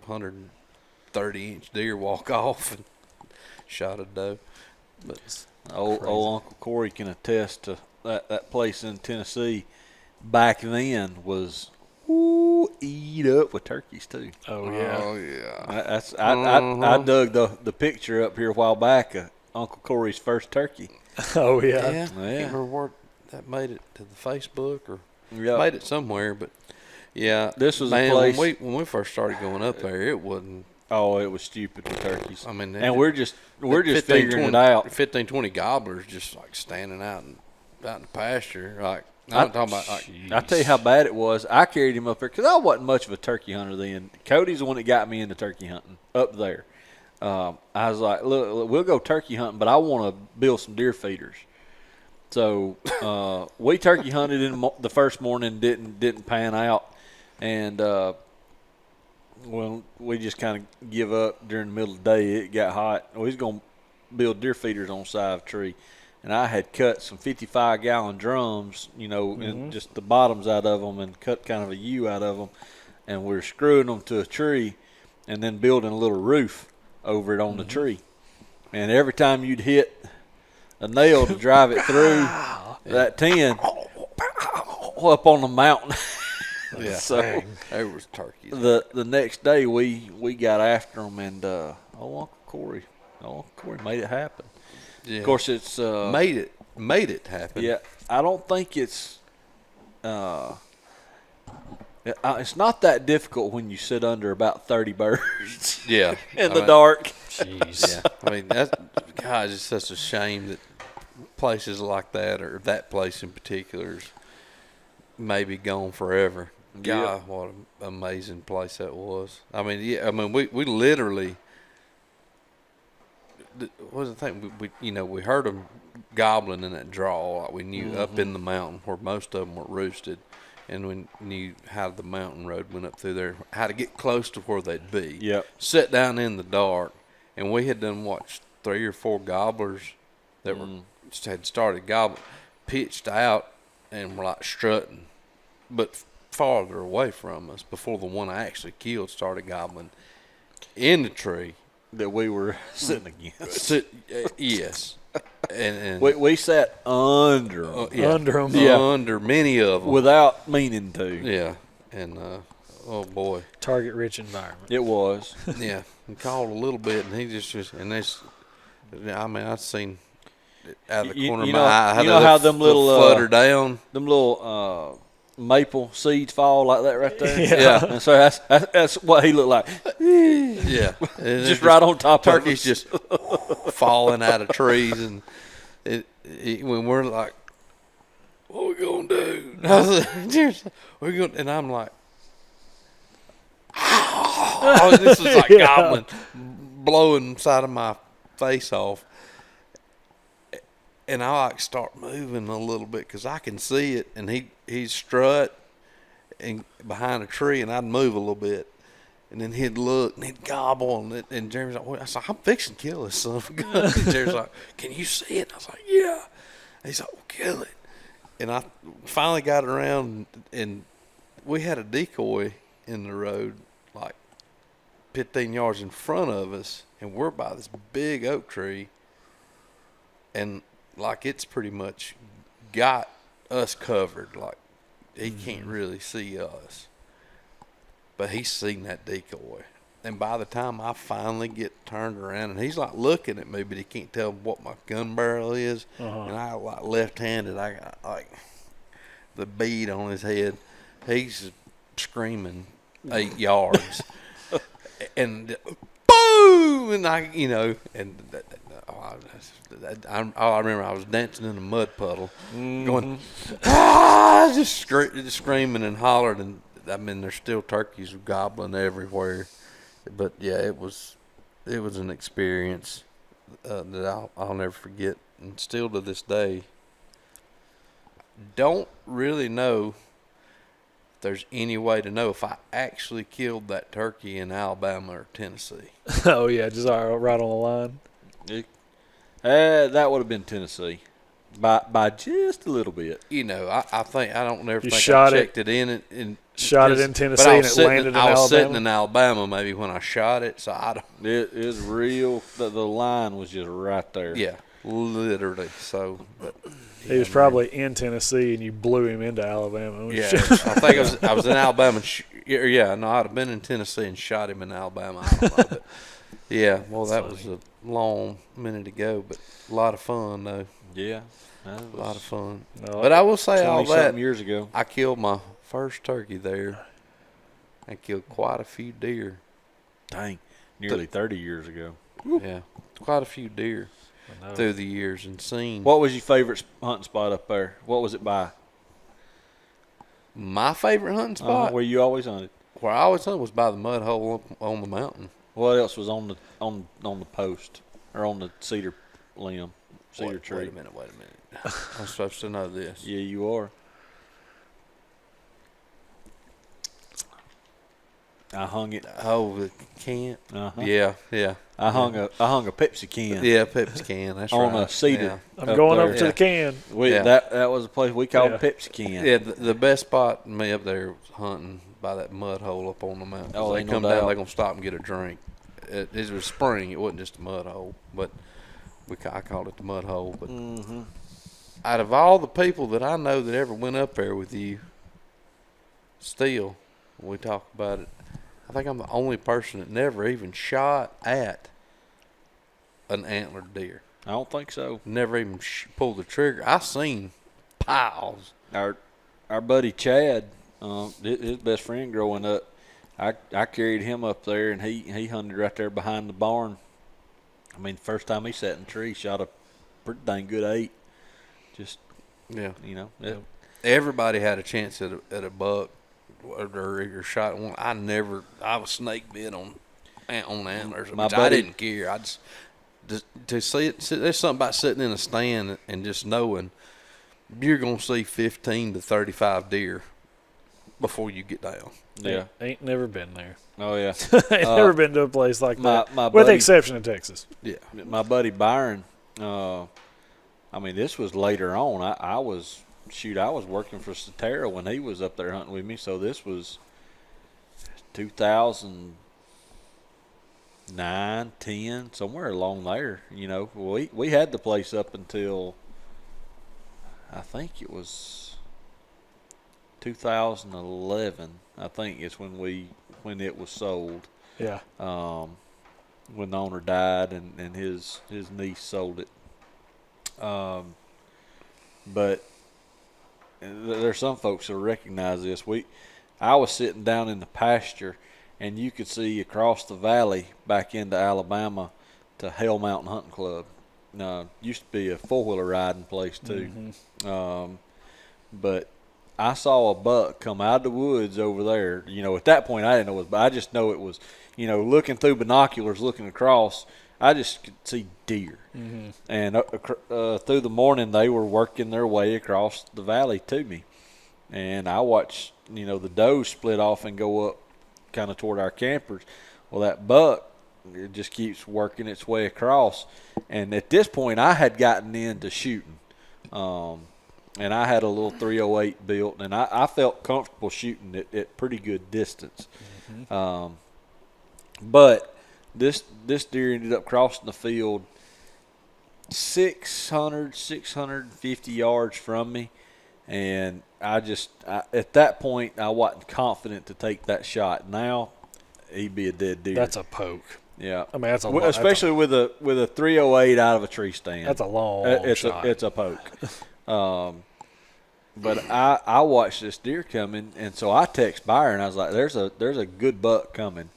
130-inch deer walk off and shot a doe. But old Uncle Corey can attest to that place in Tennessee back then was eat up with turkeys too. Oh yeah. Oh yeah. I dug the picture up here a while back of Uncle Corey's first turkey. Oh yeah. Yeah. I can't remember where that made it to the Facebook or made it somewhere, but yeah, this was a place when we first started going up there. It wasn't. Oh, it was stupid with turkeys. I mean, and we're just figuring it out. 15, 20 gobblers just like standing out, and out in the pasture. Like I'm talking about. Like, I tell you how bad it was. I carried him up there because I wasn't much of a turkey hunter then. Cody's the one that got me into turkey hunting up there. I was like, look, we'll go turkey hunting, but I want to build some deer feeders. So we turkey hunted in the first morning, didn't pan out, and well, we just kind of give up during the middle of the day. It got hot. We was gonna build deer feeders on the side of a tree, and I had cut some 55-gallon drums, and just the bottoms out of them, and cut kind of a U out of them, and we're screwing them to a tree, and then building a little roof over it on the tree. And every time you'd hit a nail to drive it through that tin, up on the mountain. yeah. So there was turkeys. the next day we got after them, and Uncle Corey made it happen. Yeah. Of course, it's made it happen. Yeah, I don't think it's not that difficult when you sit under about 30 birds. Yeah. in the dark. Jeez. Yeah. I mean, God, it's such a shame that places like that, or that place in particular, is maybe gone forever. God, what an amazing place that was. I mean, yeah. I mean, we literally. What was the thing? We heard them gobbling in that draw. Like we knew up in the mountain where most of them were roosted, and we knew how the mountain road went up through there, how to get close to where they'd be. Yep. Sit down in the dark, and we had done watched 3 or 4 gobblers that had started gobbling, pitched out, and were like strutting, but farther away from us before the one I actually killed started gobbling in the tree That we were sitting against. Yes. And We sat under them. Under 'em. Yeah. under many of them. Without meaning to. Yeah. And, oh, boy. Target rich environment. It was. Yeah. He called a little bit, and he just and this, I mean, I've seen it out of the corner of my eye. How them little flutter down. Them little maple seeds fall like that right there. Yeah. And so that's what he looked like. Yeah. And Just right on top of turkeys us. just falling out of trees, and when we're like, what we gonna do? We're going, and I'm like, oh, this is like goblin blowing side of my face off, and I like start moving a little bit because I can see it, and he'd strut and behind a tree, and I'd move a little bit. And then he'd look and he'd gobble, and Jeremy's like, well, I was like, I'm fixing to kill this son of a gun. And Jeremy's like, can you see it? And I was like, yeah. And he's like, well, kill it. And I finally got around, and we had a decoy in the road like 15 yards in front of us, and we're by this big oak tree, and like it's pretty much got us covered. Like he can't really see us. But he's seen that decoy. And by the time I finally get turned around, and he's like looking at me, but he can't tell what my gun barrel is. And I like left-handed, I got like the bead on his head. He's screaming 8 yards. And boom! And I remember I was dancing in a mud puddle, going, just screaming and hollering. And I mean, there's still turkeys gobbling everywhere, but yeah, it was an experience that I'll never forget, and still to this day, don't really know if there's any way to know if I actually killed that turkey in Alabama or Tennessee. Oh yeah, just right on the line. That would have been Tennessee. By just a little bit. I think I don't never You think shot I it- checked it in it and Shot it in Tennessee but I and was it sitting, landed in I was Alabama. sitting in Alabama maybe when I shot it, so I don't. It was real. The line was just right there. Yeah, literally. So, but He was probably in Tennessee and you blew him into Alabama. yeah. I think I was in Alabama. No, I'd have been in Tennessee and shot him in Alabama. I don't know, but yeah. Well, that was a long minute ago, but a lot of fun though. Yeah. A lot of fun. No, But I will say all 20-something that. years ago. I killed my first turkey there. I killed quite a few deer. Dang. Nearly 30 years ago. Yeah, quite a few deer. I know. through the years and seen. What was your favorite hunting spot up there? What was it by? My favorite hunting spot, Where you always hunted. where I always hunted, was by the mud hole up on the mountain. What else was on the post or on the cedar limb, cedar tree? Wait a minute. I'm supposed to know this. Yeah, you are. I hung it. Oh, the can. Uh-huh. Yeah. I hung a Pepsi can. Yeah, Pepsi can. That's on right. a cedar. I'm going there. up to the can. That was a place we called Yeah. Pepsi can. Yeah, the best spot to me up there was hunting by that mud hole up on the mountain. Oh, they ain't no come doubt. down, they're gonna stop and get a drink. It was spring. It wasn't just a mud hole, but I called it the mud hole. But out of all the people that I know that ever went up there with you, still, when we talk about it, I think I'm the only person that never even shot at an antlered deer. I don't think so. Never even pulled the trigger. I seen piles. Our buddy Chad, his best friend growing up, I carried him up there, and he hunted right there behind the barn. I mean, first time he sat in a tree, shot a pretty dang good 8. Just, Yeah. Everybody Everybody had a chance at a buck or shot one. I was snake bit on antlers. My I buddy- didn't care. I just to see it. There's something about sitting in a stand and just knowing you're gonna see 15 to 35 deer before you get down. Yeah. Ain't never been there. Oh, yeah. Ain't never been to a place like that. my with the buddy- exception of Texas. Yeah. My buddy Byron, I mean, this was later on. I was working for Sotero when he was up there hunting with me. So this was 2009, 10, somewhere along there. We had the place up until I think it was 2011. I think it's when it was sold. Yeah. When the owner died and his niece sold it. But there's some folks that recognize this. I was sitting down in the pasture, and you could see across the valley back into Alabama to Hell Mountain Hunting Club. Used to be a 4-wheeler riding place too. Mm-hmm. But I saw a buck come out of the woods over there. At that point I didn't know it was, but I just know it was. Looking through binoculars, looking across, I just could see deer. Mm-hmm. And through the morning, they were working their way across the valley to me. And I watched, the does split off and go up kind of toward our campers. Well, that buck, it just keeps working its way across. And at this point, I had gotten into shooting. And I had a little 308 built, and I felt comfortable shooting at pretty good distance. Mm-hmm. But this deer ended up crossing the field 650 yards from me, and at that point I wasn't confident to take that shot. Now he'd be a dead deer. That's a poke. Yeah. I mean, that's a especially with a 308 out of a tree stand. That's a long shot. It's a poke. But I watched this deer coming, and so I text Byron. I was like, "There's a good buck coming.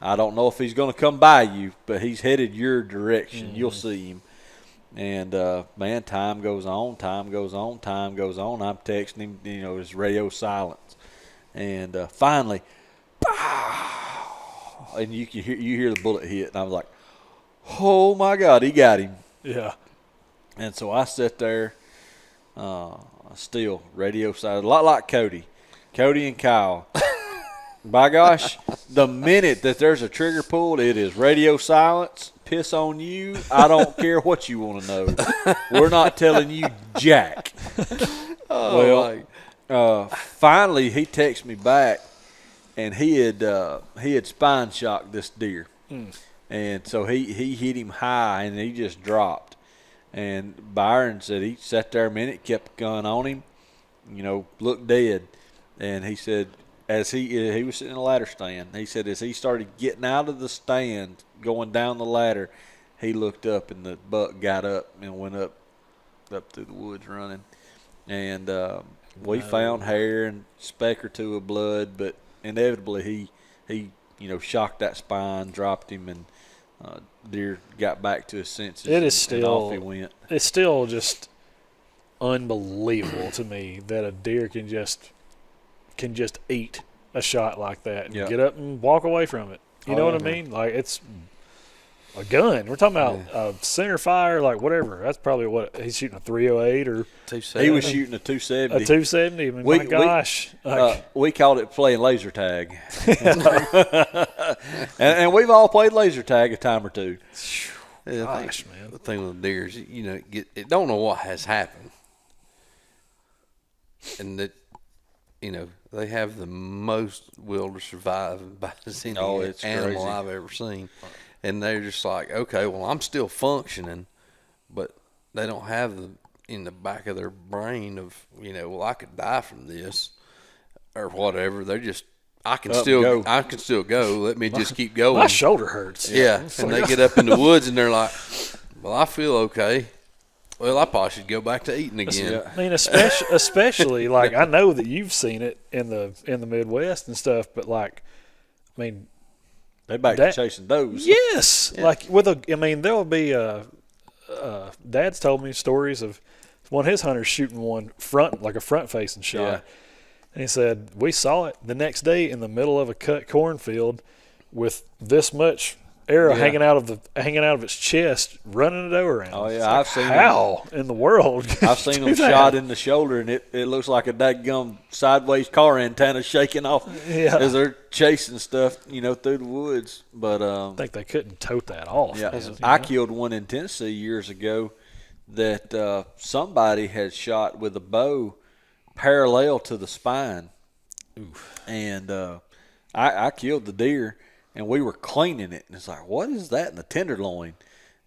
I don't know if he's going to come by you, but he's headed your direction. Mm-hmm. You'll see him." And man, time goes on. I'm texting him. His radio silence, and finally, pow! And you hear the bullet hit, and I was like, "Oh my God, he got him!" Yeah. And so I sit there. Still radio silent, a lot like Cody and Kyle. By gosh, the minute that there's a trigger pulled, it is radio silence. Piss on you. I don't care what you want to know. We're not telling you jack. Finally he texts me back, and he had spine shocked this deer, and so he hit him high, and he just dropped. And Byron said he sat there a minute, kept a gun on him, looked dead. And he said, as he was sitting in a ladder stand, he said as he started getting out of the stand, going down the ladder, he looked up, and the buck got up and went up through the woods running. And we found hair and speck or two of blood, but inevitably he shocked that spine, dropped him, and deer got back to his senses. It is and off he still went. it's still just unbelievable to me that a deer can just eat a shot like that and Yeah. get up and walk away from it. You know Oh, what I yeah. mean? Like, it's a gun. We're talking about center fire, like whatever. That's probably what he's shooting, a 308 or 270. He was shooting a 270. a 270. I mean, my gosh. We called it playing laser tag. and we've all played laser tag a time or two. Yeah, Gosh, man. The thing with deer is, it don't know what has happened, and that, they have the most will to survive about as any it's animal crazy. I've ever seen, and they're just like, okay, well, I'm still functioning, but they don't have in the back of their brain of, well, I could die from this or whatever. They're just, I can still go. Let me just keep going. My shoulder hurts. Yeah, and they get up in the woods and they're like, well, I feel okay. Well, I probably should go back to eating again. I mean, especially like, I know that you've seen it in the Midwest and stuff, but like, I mean, They back to chasing those. yes, like there'll be Dad's told me stories of one of his hunters shooting one a front facing shot. Yeah. And he said, we saw it the next day in the middle of a cut cornfield with this much arrow hanging out of its chest, running a doe around. Oh, yeah. It's I've seen how in the world. I've seen them shot in the shoulder, and it looks like a dadgum sideways car antenna shaking off as they're chasing stuff, through the woods. But I think they couldn't tote that off. yeah, man, I killed one in Tennessee years ago that somebody had shot with a bow parallel to the spine. Oof. And I killed the deer, and we were cleaning it, and it's like, what is that in the tenderloin?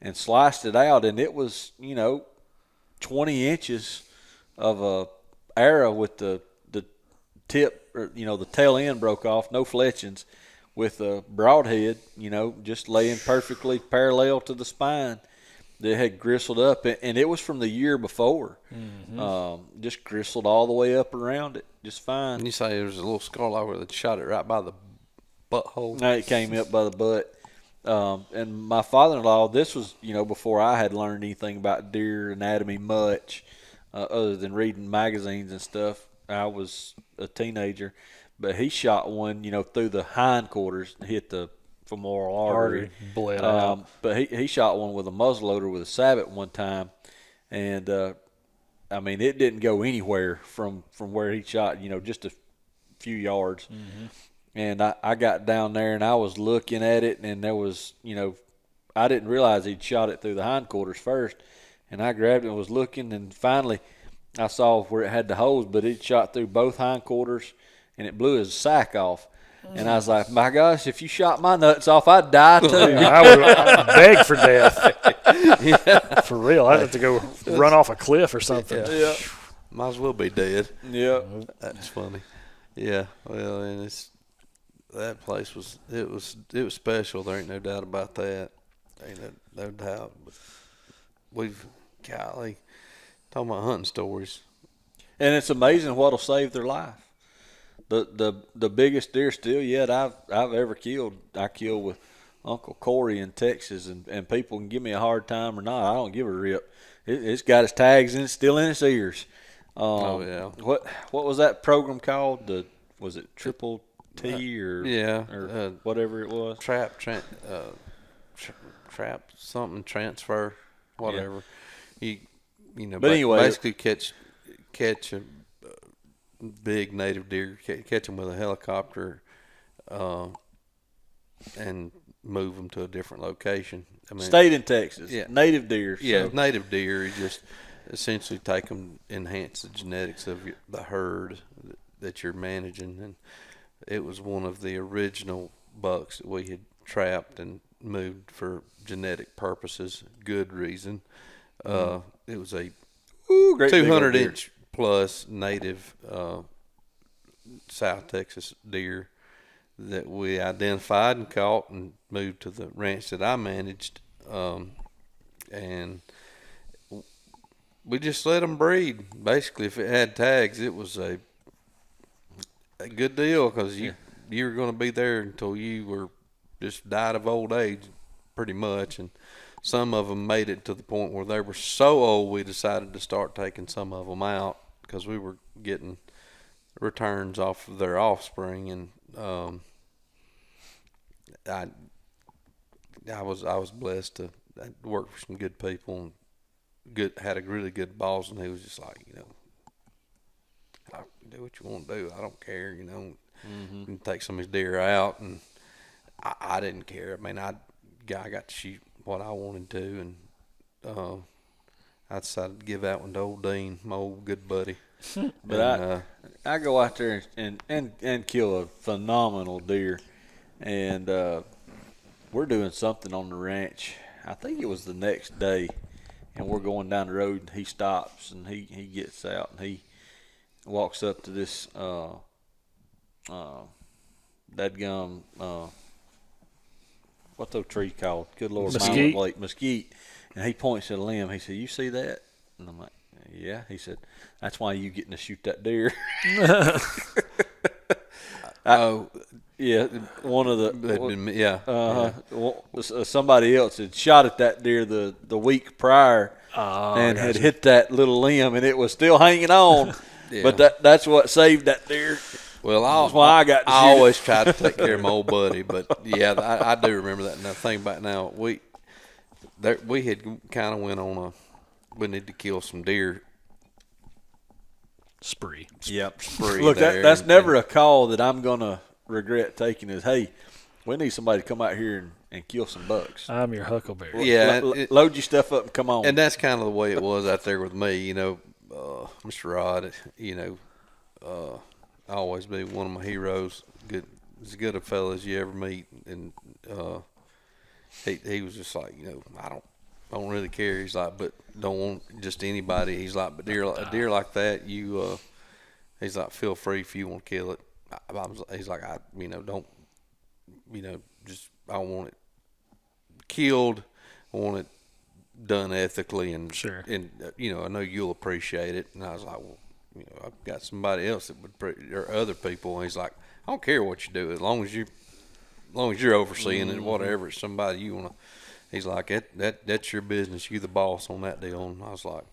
And sliced it out, and it was 20 inches of a arrow with the tip, or the tail end broke off, no fletchings, with a broadhead, just laying perfectly parallel to the spine. That had gristled up, and it was from the year before. Mm-hmm. Just gristled all the way up around it, just fine. And you say there was a little scar like where they shot it right by the butthole? No, it came up by the butt. And my father-in-law, this was, before I had learned anything about deer anatomy much, other than reading magazines and stuff. I was a teenager, but he shot one, through the hindquarters, hit the femoral artery, bled out. But he shot one with a muzzleloader with a sabot one time, and it didn't go anywhere from where he shot, just a few yards. Mm-hmm. And I got down there and I was looking at it, and there was, I didn't realize he'd shot it through the hindquarters first, and I grabbed it and was looking, and finally I saw where it had the holes, but it shot through both hindquarters, and it blew his sack off. And I was like, my gosh, if you shot my nuts off, I'd die too. I'd beg for death. For real. I'd have to go run off a cliff or something. Yeah. Might as well be dead. Yeah. That's funny. Yeah. Well, and that place was special. There ain't no doubt about that. Ain't no doubt. But talking about hunting stories. And it's amazing what'll save their life. The biggest deer still yet I've ever killed, I killed with Uncle Corey in Texas, and people can give me a hard time or not. I don't give a rip. It's got its tags in, still in its ears. Oh yeah. What was that program called? Was it Triple T or whatever it was? Trap something transfer, whatever. Yeah. But anyway, basically catch a big native deer, catch them with a helicopter, and move them to a different location. Stayed in Texas. Yeah. Native deer. Yeah, so. native deer. You just essentially take them, enhance the genetics of the herd that you're managing, and it was one of the original bucks that we had trapped and moved for genetic purposes. Good reason. It was a 200-inch plus native South Texas deer that we identified and caught and moved to the ranch that I managed, and we just let them breed. Basically, if it had tags, it was a good deal, because you were going to be there until you were just died of old age. pretty much, and some of them made it to the point where they were so old we decided to start taking some of them out because we were getting returns off of their offspring, and I was blessed to work for some good people and had a really good boss, and he was just like, do what you want to do. I don't care, You can take some of his deer out, and I didn't care. I mean, I got to shoot what I wanted to, and I decided to give that one to old Dean, my old good buddy. But and, I go out there and kill a phenomenal deer, and we're doing something on the ranch. I think it was the next day, and we're going down the road, and he stops, and he gets out, and he walks up to this dadgum, what's those trees called? Good Lord, Mesquite. Mesquite. And he points at a limb. He said, "You see that?" And I'm like, "Yeah." He said, "That's why you getting to shoot that deer." Yeah, one of the somebody else had shot at that deer the week prior and had hit that little limb, and it was still hanging on. Yeah. But that's what saved that deer. Well, I always tried to take care of my old buddy, but yeah, I do remember that. Now, think about it now, we had kind of went on we need to kill some deer spree. Yep. Spree. Look, that's never a call that I'm gonna regret taking. Is, hey, we need somebody to come out here and kill some bucks. I'm your huckleberry. Yeah, load your stuff up and come on. And that's kind of the way it was out there with me. Mr. Rod. I always be one of my heroes. Good, as good a fella as you ever meet, and he was just like, I don't really care. He's like, but don't want just anybody. He's like, but a deer like that, he's like, feel free if you want to kill it. He's like, don't, just I want it killed. I want it done ethically, and sure. And I know you'll appreciate it. And I was like, well, I've got somebody else that would, or other people. And he's like, I don't care what you do, as long as you're overseeing it, whatever. It's somebody you want to. He's like, that's your business. You the boss on that deal. And I was like,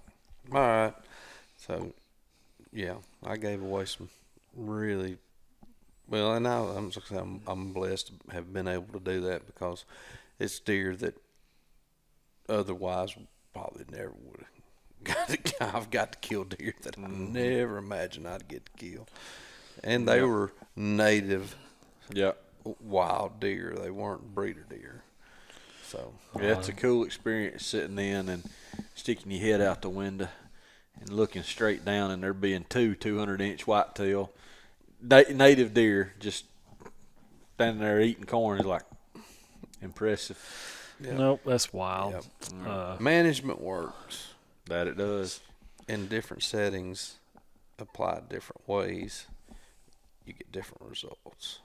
all right. So, yeah, I gave away some really well, and now I'm blessed to have been able to do that because it's deer that otherwise probably never would have. I've got to kill deer that I never imagined I'd get to kill, and they were native, wild deer. They weren't breeder deer. So yeah, it's a cool experience sitting in and sticking your head out the window and looking straight down, and there being 200-inch whitetail native deer just standing there eating corn is like impressive. Yep. Nope, that's wild. Yep. Management works. That it does. In different settings, applied different ways, you get different results.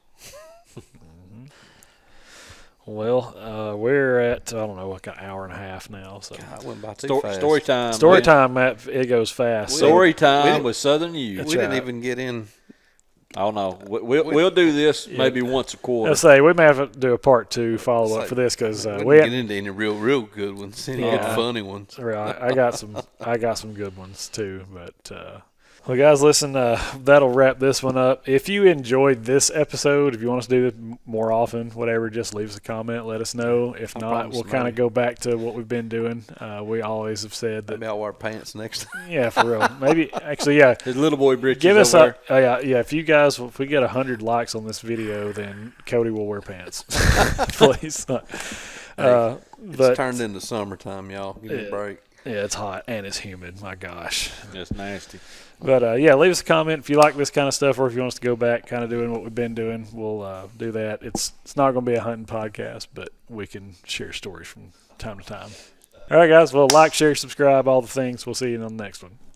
Well, we're at, I don't know, like an hour and a half now. So God, went by too fast. Story time. Story time, Matt. It goes fast. Story time with Southern Youth. We didn't even get in. Oh, no. We'll do this maybe once a quarter. Let's say we may have to do a part 2 follow-up for this because we didn't get into any real good ones, any good funny ones. Right. I got some good ones too, but well, guys, listen, that'll wrap this one up. If you enjoyed this episode, if you want us to do this more often, whatever, just leave us a comment. Let us know. If not, we'll kind of go back to what we've been doing. We always have said that. Maybe I'll wear pants next time. Yeah, for real. Maybe, actually, yeah. His little boy britches. Give us if you guys, if we get 100 likes on this video, then Cody will wear pants. Please. It's turned into summertime, y'all. Give me a break. Yeah, it's hot and it's humid. My gosh. It's nasty. But, leave us a comment if you like this kind of stuff or if you want us to go back kind of doing what we've been doing. We'll do that. It's not going to be a hunting podcast, but we can share stories from time to time. All right, guys. Well, like, share, subscribe, all the things. We'll see you on the next one.